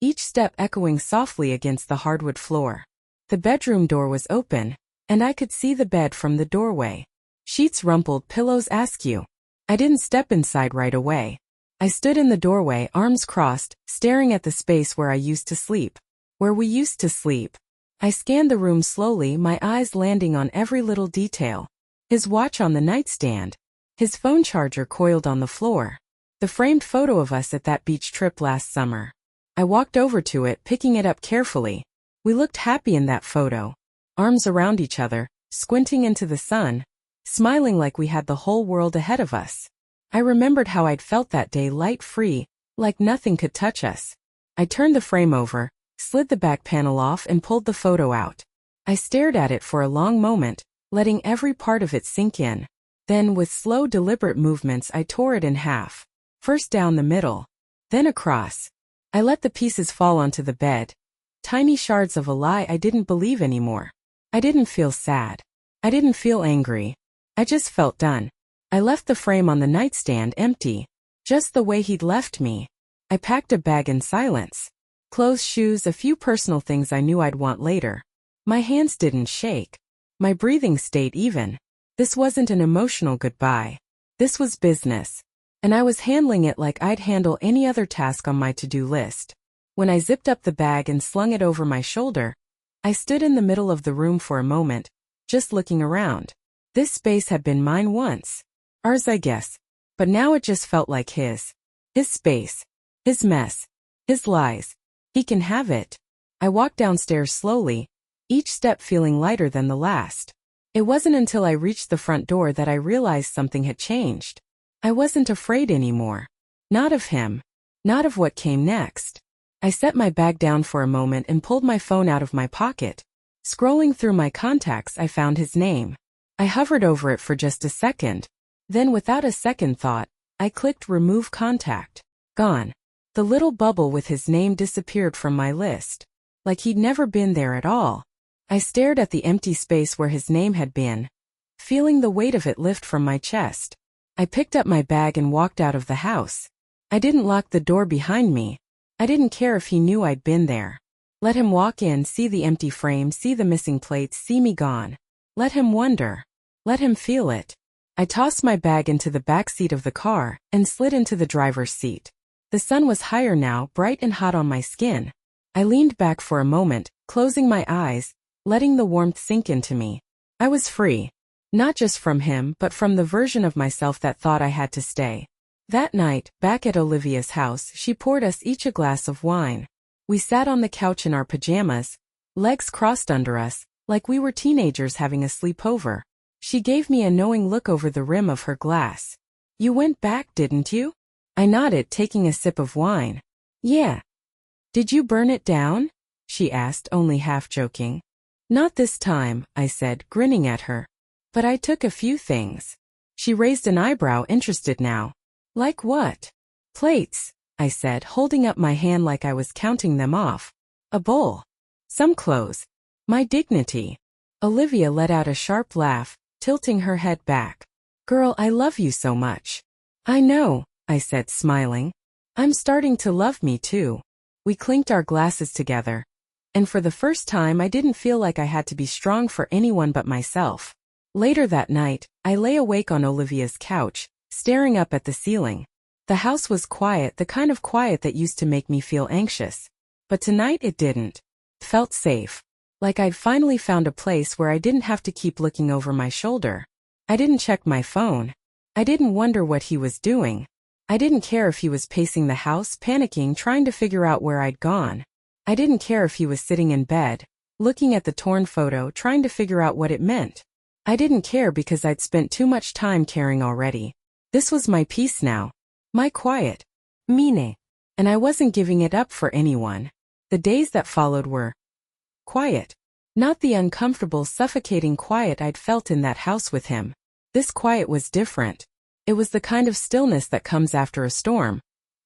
each step echoing softly against the hardwood floor. The bedroom door was open, and I could see the bed from the doorway. Sheets rumpled, pillows askew. I didn't step inside right away. I stood in the doorway, arms crossed, staring at the space where I used to sleep. Where we used to sleep. I scanned the room slowly, my eyes landing on every little detail. His watch on the nightstand. His phone charger coiled on the floor. The framed photo of us at that beach trip last summer. I walked over to it, picking it up carefully. We looked happy in that photo. Arms around each other, squinting into the sun, smiling like we had the whole world ahead of us. I remembered how I'd felt that day, light-free, like nothing could touch us. I turned the frame over, slid the back panel off and pulled the photo out. I stared at it for a long moment, letting every part of it sink in. Then, with slow, deliberate movements, I tore it in half. First down the middle. Then across. I let the pieces fall onto the bed. Tiny shards of a lie I didn't believe anymore. I didn't feel sad. I didn't feel angry. I just felt done. I left the frame on the nightstand empty, just the way he'd left me. I packed a bag in silence. Clothes, shoes, a few personal things I knew I'd want later. My hands didn't shake. My breathing stayed even. This wasn't an emotional goodbye. This was business. And I was handling it like I'd handle any other task on my to-do list. When I zipped up the bag and slung it over my shoulder, I stood in the middle of the room for a moment, just looking around. This space had been mine once. Ours, I guess. But now it just felt like his. His space. His mess. His lies. He can have it. I walked downstairs slowly, each step feeling lighter than the last. It wasn't until I reached the front door that I realized something had changed. I wasn't afraid anymore. Not of him. Not of what came next. I set my bag down for a moment and pulled my phone out of my pocket. Scrolling through my contacts, I found his name. I hovered over it for just a second. Then, without a second thought, I clicked Remove Contact. Gone. The little bubble with his name disappeared from my list. Like he'd never been there at all. I stared at the empty space where his name had been, feeling the weight of it lift from my chest. I picked up my bag and walked out of the house. I didn't lock the door behind me. I didn't care if he knew I'd been there. Let him walk in, see the empty frame, see the missing plates, see me gone. Let him wonder. Let him feel it. I tossed my bag into the back seat of the car and slid into the driver's seat. The sun was higher now, bright and hot on my skin. I leaned back for a moment, closing my eyes, letting the warmth sink into me. I was free. Not just from him, but from the version of myself that thought I had to stay. That night, back at Olivia's house, she poured us each a glass of wine. We sat on the couch in our pajamas, legs crossed under us, like we were teenagers having a sleepover. She gave me a knowing look over the rim of her glass. You went back, didn't you? I nodded, taking a sip of wine. Yeah. Did you burn it down? She asked, only half joking. Not this time, I said, grinning at her. But I took a few things. She raised an eyebrow, interested now. Like what? Plates, I said, holding up my hand like I was counting them off. A bowl. Some clothes. My dignity. Olivia let out a sharp laugh, tilting her head back. Girl, I love you so much. I know, I said, smiling. I'm starting to love me too. We clinked our glasses together. And for the first time I didn't feel like I had to be strong for anyone but myself. Later that night, I lay awake on Olivia's couch, staring up at the ceiling. The house was quiet, the kind of quiet that used to make me feel anxious. But tonight it didn't. It felt safe. Like I'd finally found a place where I didn't have to keep looking over my shoulder. I didn't check my phone. I didn't wonder what he was doing. I didn't care if he was pacing the house, panicking, trying to figure out where I'd gone. I didn't care if he was sitting in bed, looking at the torn photo, trying to figure out what it meant. I didn't care because I'd spent too much time caring already. This was my peace now. My quiet. Mine. And I wasn't giving it up for anyone. The days that followed were quiet. Not the uncomfortable, suffocating quiet I'd felt in that house with him. This quiet was different. It was the kind of stillness that comes after a storm.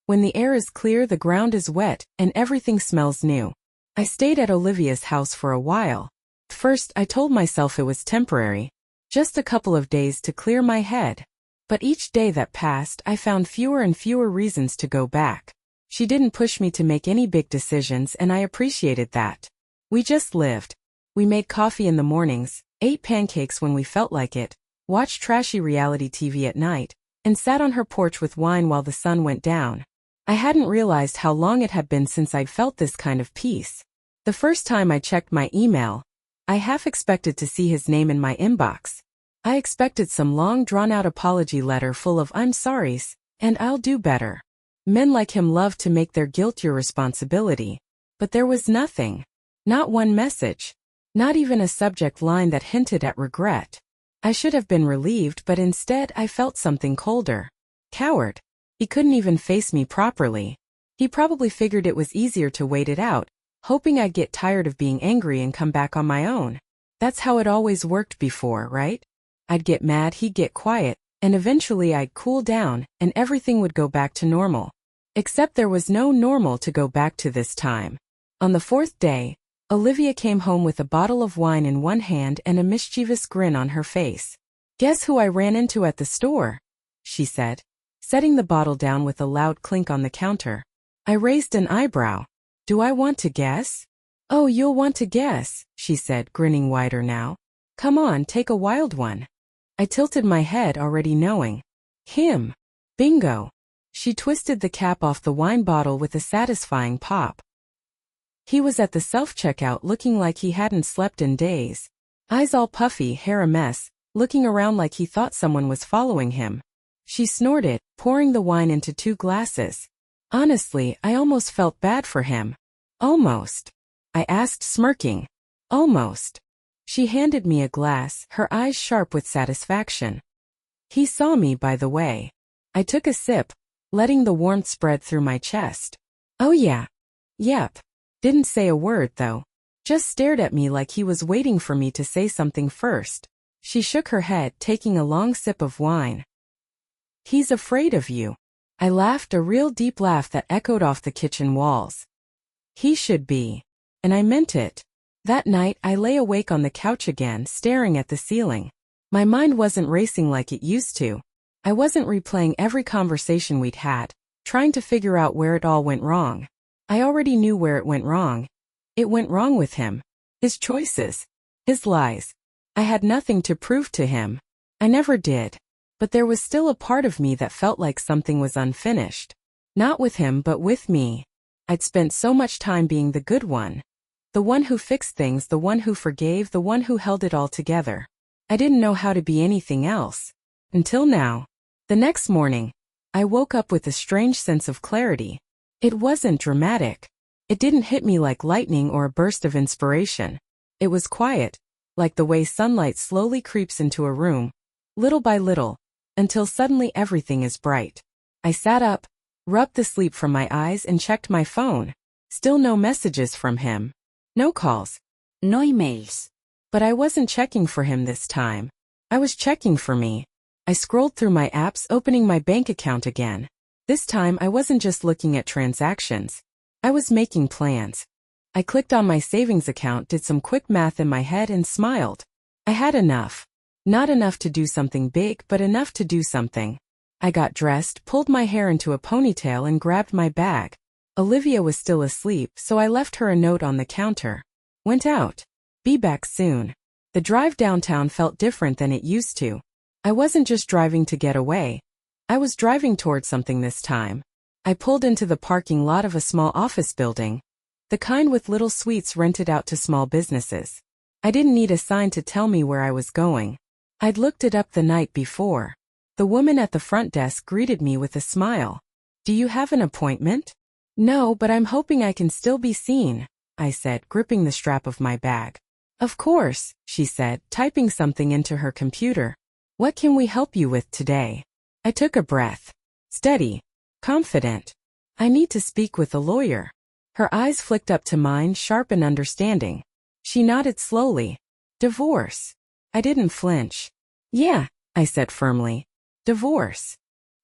When the air is clear, the ground is wet, and everything smells new. I stayed at Olivia's house for a while. First, I told myself it was temporary. Just a couple of days to clear my head. But each day that passed, I found fewer and fewer reasons to go back. She didn't push me to make any big decisions, and I appreciated that. We just lived. We made coffee in the mornings, ate pancakes when we felt like it, watched trashy reality TV at night, and sat on her porch with wine while the sun went down. I hadn't realized how long it had been since I'd felt this kind of peace. The first time I checked my email, I half expected to see his name in my inbox. I expected some long drawn-out apology letter full of "I'm sorries" and "I'll do better." Men like him love to make their guilt your responsibility. But there was nothing. Not one message. Not even a subject line that hinted at regret. I should have been relieved, but instead I felt something colder. Coward. He couldn't even face me properly. He probably figured it was easier to wait it out, hoping I'd get tired of being angry and come back on my own. That's how it always worked before, right? I'd get mad, he'd get quiet, and eventually I'd cool down, and everything would go back to normal. Except there was no normal to go back to this time. On the fourth day, Olivia came home with a bottle of wine in one hand and a mischievous grin on her face. "Guess who I ran into at the store?" she said, setting the bottle down with a loud clink on the counter. I raised an eyebrow. "Do I want to guess?" "Oh, you'll want to guess," she said, grinning wider now. "Come on, take a wild one." I tilted my head, already knowing. Him. Bingo. She twisted the cap off the wine bottle with a satisfying pop. He was at the self-checkout looking like he hadn't slept in days. Eyes all puffy, hair a mess, looking around like he thought someone was following him. She snorted, pouring the wine into 2 glasses. Honestly, I almost felt bad for him. "Almost?" I asked, smirking. "Almost." She handed me a glass, her eyes sharp with satisfaction. He saw me, by the way. I took a sip, letting the warmth spread through my chest. "Oh yeah. Yep." Didn't say a word, though. Just stared at me like he was waiting for me to say something first. She shook her head, taking a long sip of wine. "He's afraid of you." I laughed, a real deep laugh that echoed off the kitchen walls. He should be. And I meant it. That night, I lay awake on the couch again, staring at the ceiling. My mind wasn't racing like it used to. I wasn't replaying every conversation we'd had, trying to figure out where it all went wrong. I already knew where it went wrong. It went wrong with him. His choices. His lies. I had nothing to prove to him. I never did. But there was still a part of me that felt like something was unfinished. Not with him, but with me. I'd spent so much time being the good one. The one who fixed things, the one who forgave, the one who held it all together. I didn't know how to be anything else. Until now. The next morning, I woke up with a strange sense of clarity. It wasn't dramatic. It didn't hit me like lightning or a burst of inspiration. It was quiet, like the way sunlight slowly creeps into a room, little by little, until suddenly everything is bright. I sat up, rubbed the sleep from my eyes and checked my phone. Still no messages from him. No calls.
No emails.
But I wasn't checking for him this time. I was checking for me. I scrolled through my apps, opening my bank account again. This time I wasn't just looking at transactions. I was making plans. I clicked on my savings account, did some quick math in my head and smiled. I had enough. Not enough to do something big, but enough to do something. I got dressed, pulled my hair into a ponytail and grabbed my bag. Olivia was still asleep, so I left her a note on the counter. Went out. Be back soon. The drive downtown felt different than it used to. I wasn't just driving to get away. I was driving towards something this time. I pulled into the parking lot of a small office building. The kind with little suites rented out to small businesses. I didn't need a sign to tell me where I was going. I'd looked it up the night before. The woman at the front desk greeted me with a smile. "Do you have an appointment?" "No, but I'm hoping I can still be seen," I said, gripping the strap of my bag. "Of course," she said, typing something into her computer. "What can we help you with today?" I took a breath. Steady. Confident. "I need to speak with a lawyer." Her eyes flicked up to mine, sharp and understanding. She nodded slowly. "Divorce." I didn't flinch. "Yeah," I said firmly. "Divorce."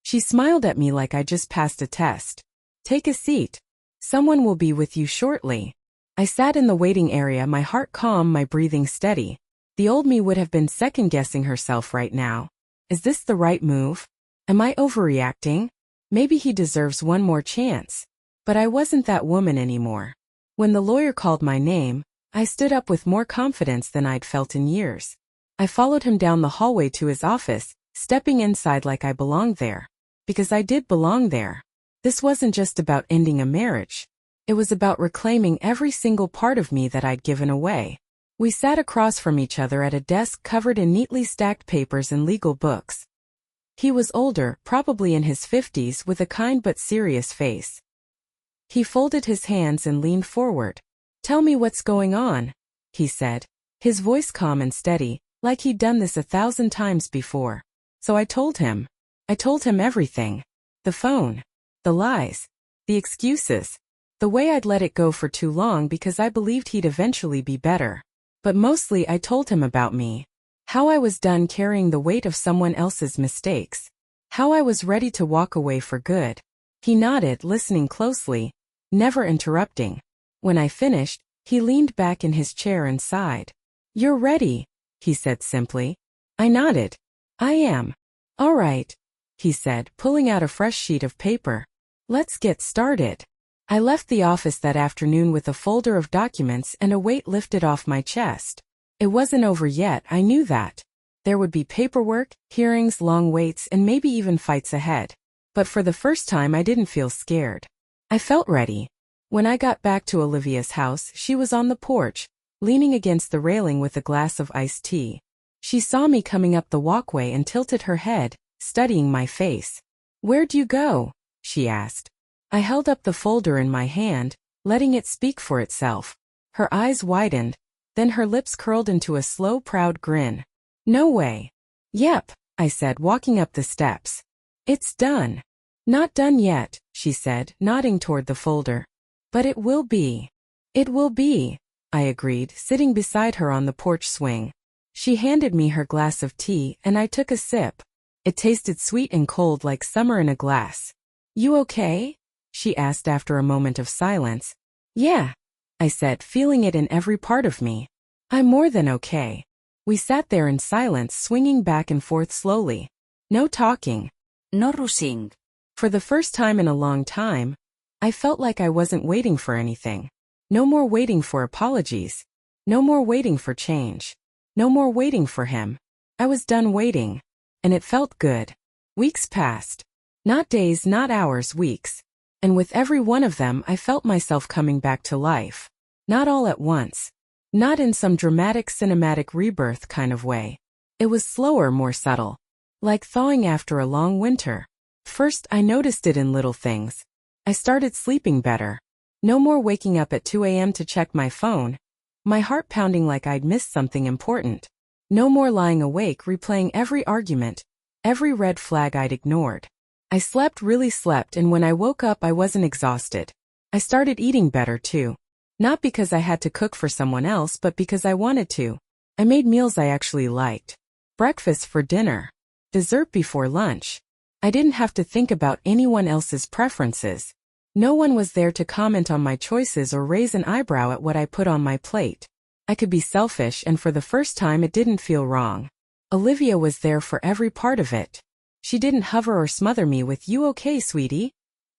She smiled at me like I just passed a test. "Take a seat. Someone will be with you shortly." I sat in the waiting area, my heart calm, my breathing steady. The old me would have been second-guessing herself right now. Is this the right move? Am I overreacting? Maybe he deserves one more chance. But I wasn't that woman anymore. When the lawyer called my name, I stood up with more confidence than I'd felt in years. I followed him down the hallway to his office, stepping inside like I belonged there. Because I did belong there. This wasn't just about ending a marriage. It was about reclaiming every single part of me that I'd given away. We sat across from each other at a desk covered in neatly stacked papers and legal books. He was older, probably in his 50s, with a kind but serious face. He folded his hands and leaned forward. "Tell me what's going on," he said, his voice calm and steady, like he'd done this 1,000 times before. So I told him. I told him everything. The phone. The lies. The excuses. The way I'd let it go for too long because I believed he'd eventually be better. But mostly I told him about me. How I was done carrying the weight of someone else's mistakes. How I was ready to walk away for good. He nodded, listening closely, never interrupting. When I finished, he leaned back in his chair and sighed. "You're ready," he said simply. I nodded. "I am." "All right," he said, pulling out a fresh sheet of paper. "Let's get started." I left the office that afternoon with a folder of documents and a weight lifted off my chest. It wasn't over yet, I knew that. There would be paperwork, hearings, long waits, and maybe even fights ahead. But for the first time I didn't feel scared. I felt ready. When I got back to Olivia's house, she was on the porch, leaning against the railing with a glass of iced tea. She saw me coming up the walkway and tilted her head, studying my face. "Where'd you go?" she asked. I held up the folder in my hand, letting it speak for itself. Her eyes widened, then her lips curled into a slow, proud grin. "No way." "Yep," I said, walking up the steps. "It's done." "Not done yet," she said, nodding toward the folder. "But it will be." "It will be," I agreed, sitting beside her on the porch swing. She handed me her glass of tea, and I took a sip. It tasted sweet and cold like summer in a glass. "You okay?" she asked after a moment of silence. "Yeah," I said, feeling it in every part of me. "I'm more than okay." We sat there in silence, swinging back and forth slowly. No talking.
No rushing.
For the first time in a long time, I felt like I wasn't waiting for anything. No more waiting for apologies. No more waiting for change. No more waiting for him. I was done waiting. And it felt good. Weeks passed. Not days, not hours, weeks. And with every one of them I felt myself coming back to life. Not all at once. Not in some dramatic cinematic rebirth kind of way. It was slower, more subtle. Like thawing after a long winter. First I noticed it in little things. I started sleeping better. No more waking up at 2 a.m. to check my phone. My heart pounding like I'd missed something important. No more lying awake replaying every argument, every red flag I'd ignored. I really slept, and when I woke up I wasn't exhausted. I started eating better too. Not because I had to cook for someone else, but because I wanted to. I made meals I actually liked. Breakfast for dinner. Dessert before lunch. I didn't have to think about anyone else's preferences. No one was there to comment on my choices or raise an eyebrow at what I put on my plate. I could be selfish, and for the first time it didn't feel wrong. Olivia was there for every part of it. She didn't hover or smother me with "You okay, sweetie?"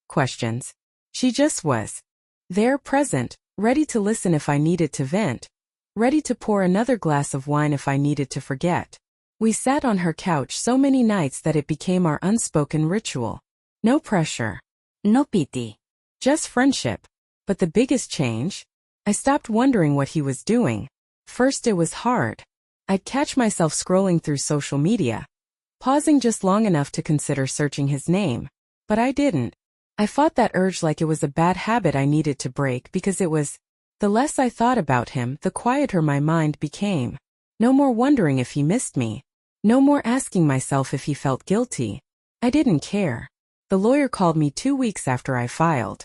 questions. She just was. There, present, ready to listen if I needed to vent. Ready to pour another glass of wine if I needed to forget. We sat on her couch so many nights that it became our unspoken ritual. No pressure.
No pity.
Just friendship. But the biggest change? I stopped wondering what he was doing. First it was hard. I'd catch myself scrolling through social media, pausing just long enough to consider searching his name. But I didn't. I fought that urge like it was a bad habit I needed to break, because it was. The less I thought about him, the quieter my mind became. No more wondering if he missed me. No more asking myself if he felt guilty. I didn't care. The lawyer called me 2 weeks after I filed.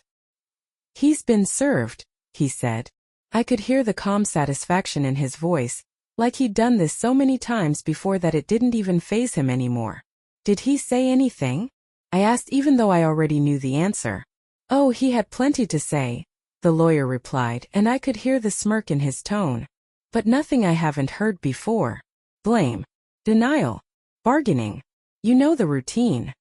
"He's been served," he said. I could hear the calm satisfaction in his voice, like he'd done this so many times before that it didn't even faze him anymore. "Did he say anything?" I asked, even though I already knew the answer. "Oh, he had plenty to say," the lawyer replied, and I could hear the smirk in his tone. "But nothing I haven't heard before. Blame. Denial. Bargaining. You know the routine."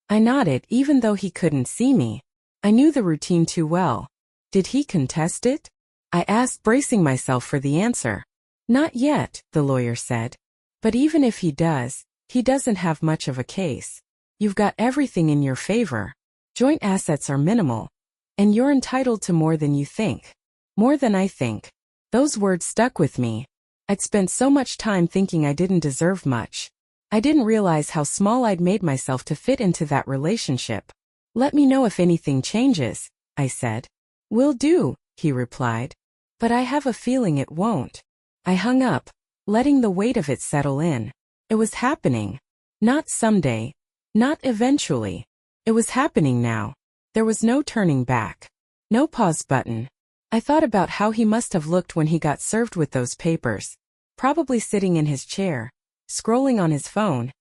I nodded, even though he couldn't see me. I knew the routine too well. "Did he contest it?" I asked, bracing myself for the answer. "Not yet," the lawyer said. "But even if he does, he doesn't have much of a case. You've got everything in your favor. Joint assets are minimal. And you're entitled to more than you think. More than I think." Those words stuck with me. I'd spent so much time thinking I didn't deserve much. I didn't realize how small I'd made myself to fit into that relationship. "Let me know if anything changes," I said. "Will do," he replied. "But I have a feeling it won't." I hung up, letting the weight of it settle in. It was happening. Not someday. Not eventually. It was happening now. There was no turning back. No pause button. I thought about how he must have looked when he got served with those papers. Probably sitting in his chair, scrolling on his phone,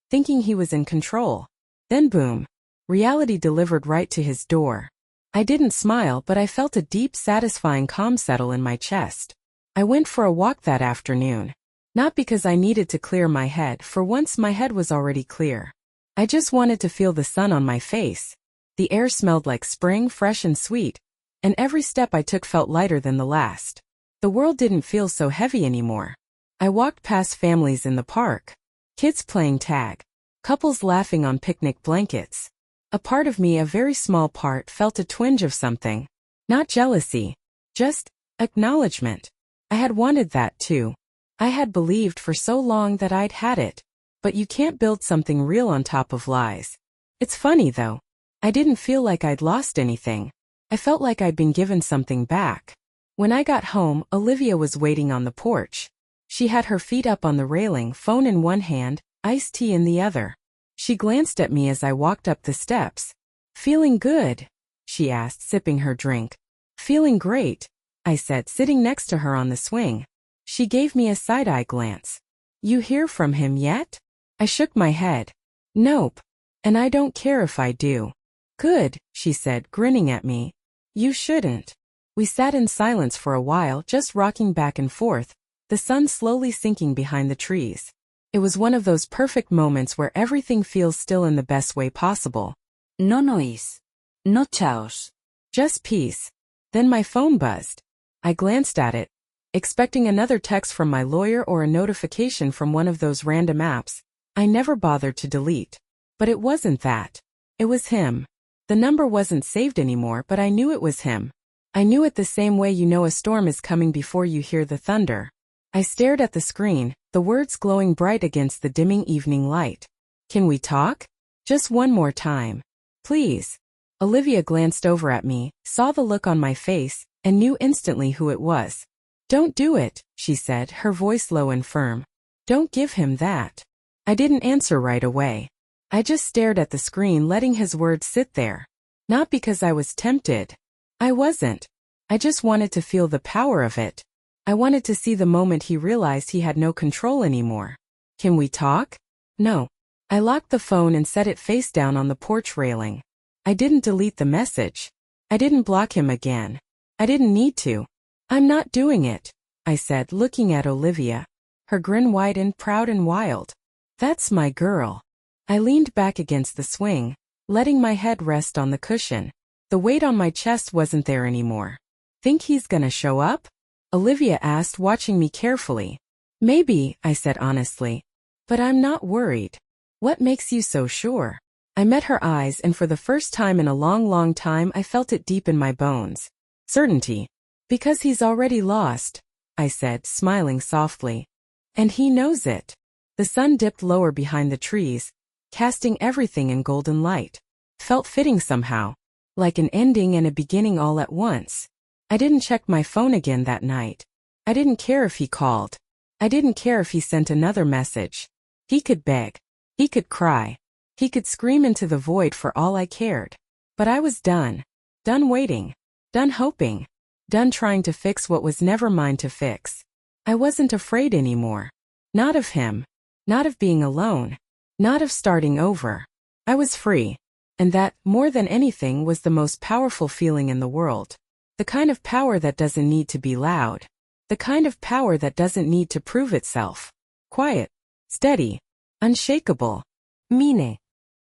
thinking he was in control. Then boom. Reality delivered right to his door. I didn't smile, but I felt a deep, satisfying calm settle in my chest. I went for a walk that afternoon. Not because I needed to clear my head, for once my head was already clear. I just wanted to feel the sun on my face. The air smelled like spring, fresh and sweet, and every step I took felt lighter than the last. The world didn't feel so heavy anymore. I walked past families in the park, kids playing tag, couples laughing on picnic blankets. A part of me, a very small part, felt a twinge of something. Not jealousy, just acknowledgement. I had wanted that too. I had believed for so long that I'd had it. But you can't build something real on top of lies. It's funny though. I didn't feel like I'd lost anything. I felt like I'd been given something back. When I got home, Olivia was waiting on the porch. She had her feet up on the railing, phone in one hand, iced tea in the other. She glanced at me as I walked up the steps. "Feeling good?" she asked, sipping her drink. "Feeling great," I said, sitting next to her on the swing. She gave me a side-eye glance. "You hear from him yet?" I shook my head. "Nope. And I don't care if I do." "Good," she said, grinning at me. "You shouldn't." We sat in silence for a while, just rocking back and forth, the sun slowly sinking behind the trees. It was one of those perfect moments where everything feels still in the best way possible.
No noise. No chaos.
Just peace. Then my phone buzzed. I glanced at it, expecting another text from my lawyer or a notification from one of those random apps I never bothered to delete. But it wasn't that. It was him. The number wasn't saved anymore, but I knew it was him. I knew it the same way you know a storm is coming before you hear the thunder. I stared at the screen, the words glowing bright against the dimming evening light. "Can we talk? Just one more time. Please." Olivia glanced over at me, saw the look on my face, and knew instantly who it was. "Don't do it," she said, her voice low and firm. "Don't give him that." I didn't answer right away. I just stared at the screen, letting his words sit there. Not because I was tempted. I wasn't. I just wanted to feel the power of it. I wanted to see the moment he realized he had no control anymore. "Can we talk?" "No." I locked the phone and set it face down on the porch railing. I didn't delete the message. I didn't block him again. I didn't need to. "I'm not doing it," I said, looking at Olivia. Her grin widened, proud and wild. "That's my girl." I leaned back against the swing, letting my head rest on the cushion. The weight on my chest wasn't there anymore. "Think he's gonna show up?" Olivia asked, watching me carefully. "Maybe," I said honestly. "But I'm not worried." "What makes you so sure?" I met her eyes, and for the first time in a long, long time I felt it deep in my bones. "Certainty." "Because he's already lost," I said, smiling softly. "And he knows it." The sun dipped lower behind the trees, casting everything in golden light. Felt fitting somehow. Like an ending and a beginning all at once. I didn't check my phone again that night. I didn't care if he called. I didn't care if he sent another message. He could beg. He could cry. He could scream into the void for all I cared. But I was done. Done waiting. Done hoping. Done trying to fix what was never mine to fix. I wasn't afraid anymore. Not of him. Not of being alone. Not of starting over. I was free. And that, more than anything, was the most powerful feeling in the world. The kind of power that doesn't need to be loud. The kind of power that doesn't need to prove itself. Quiet. Steady. Unshakable.
Mine.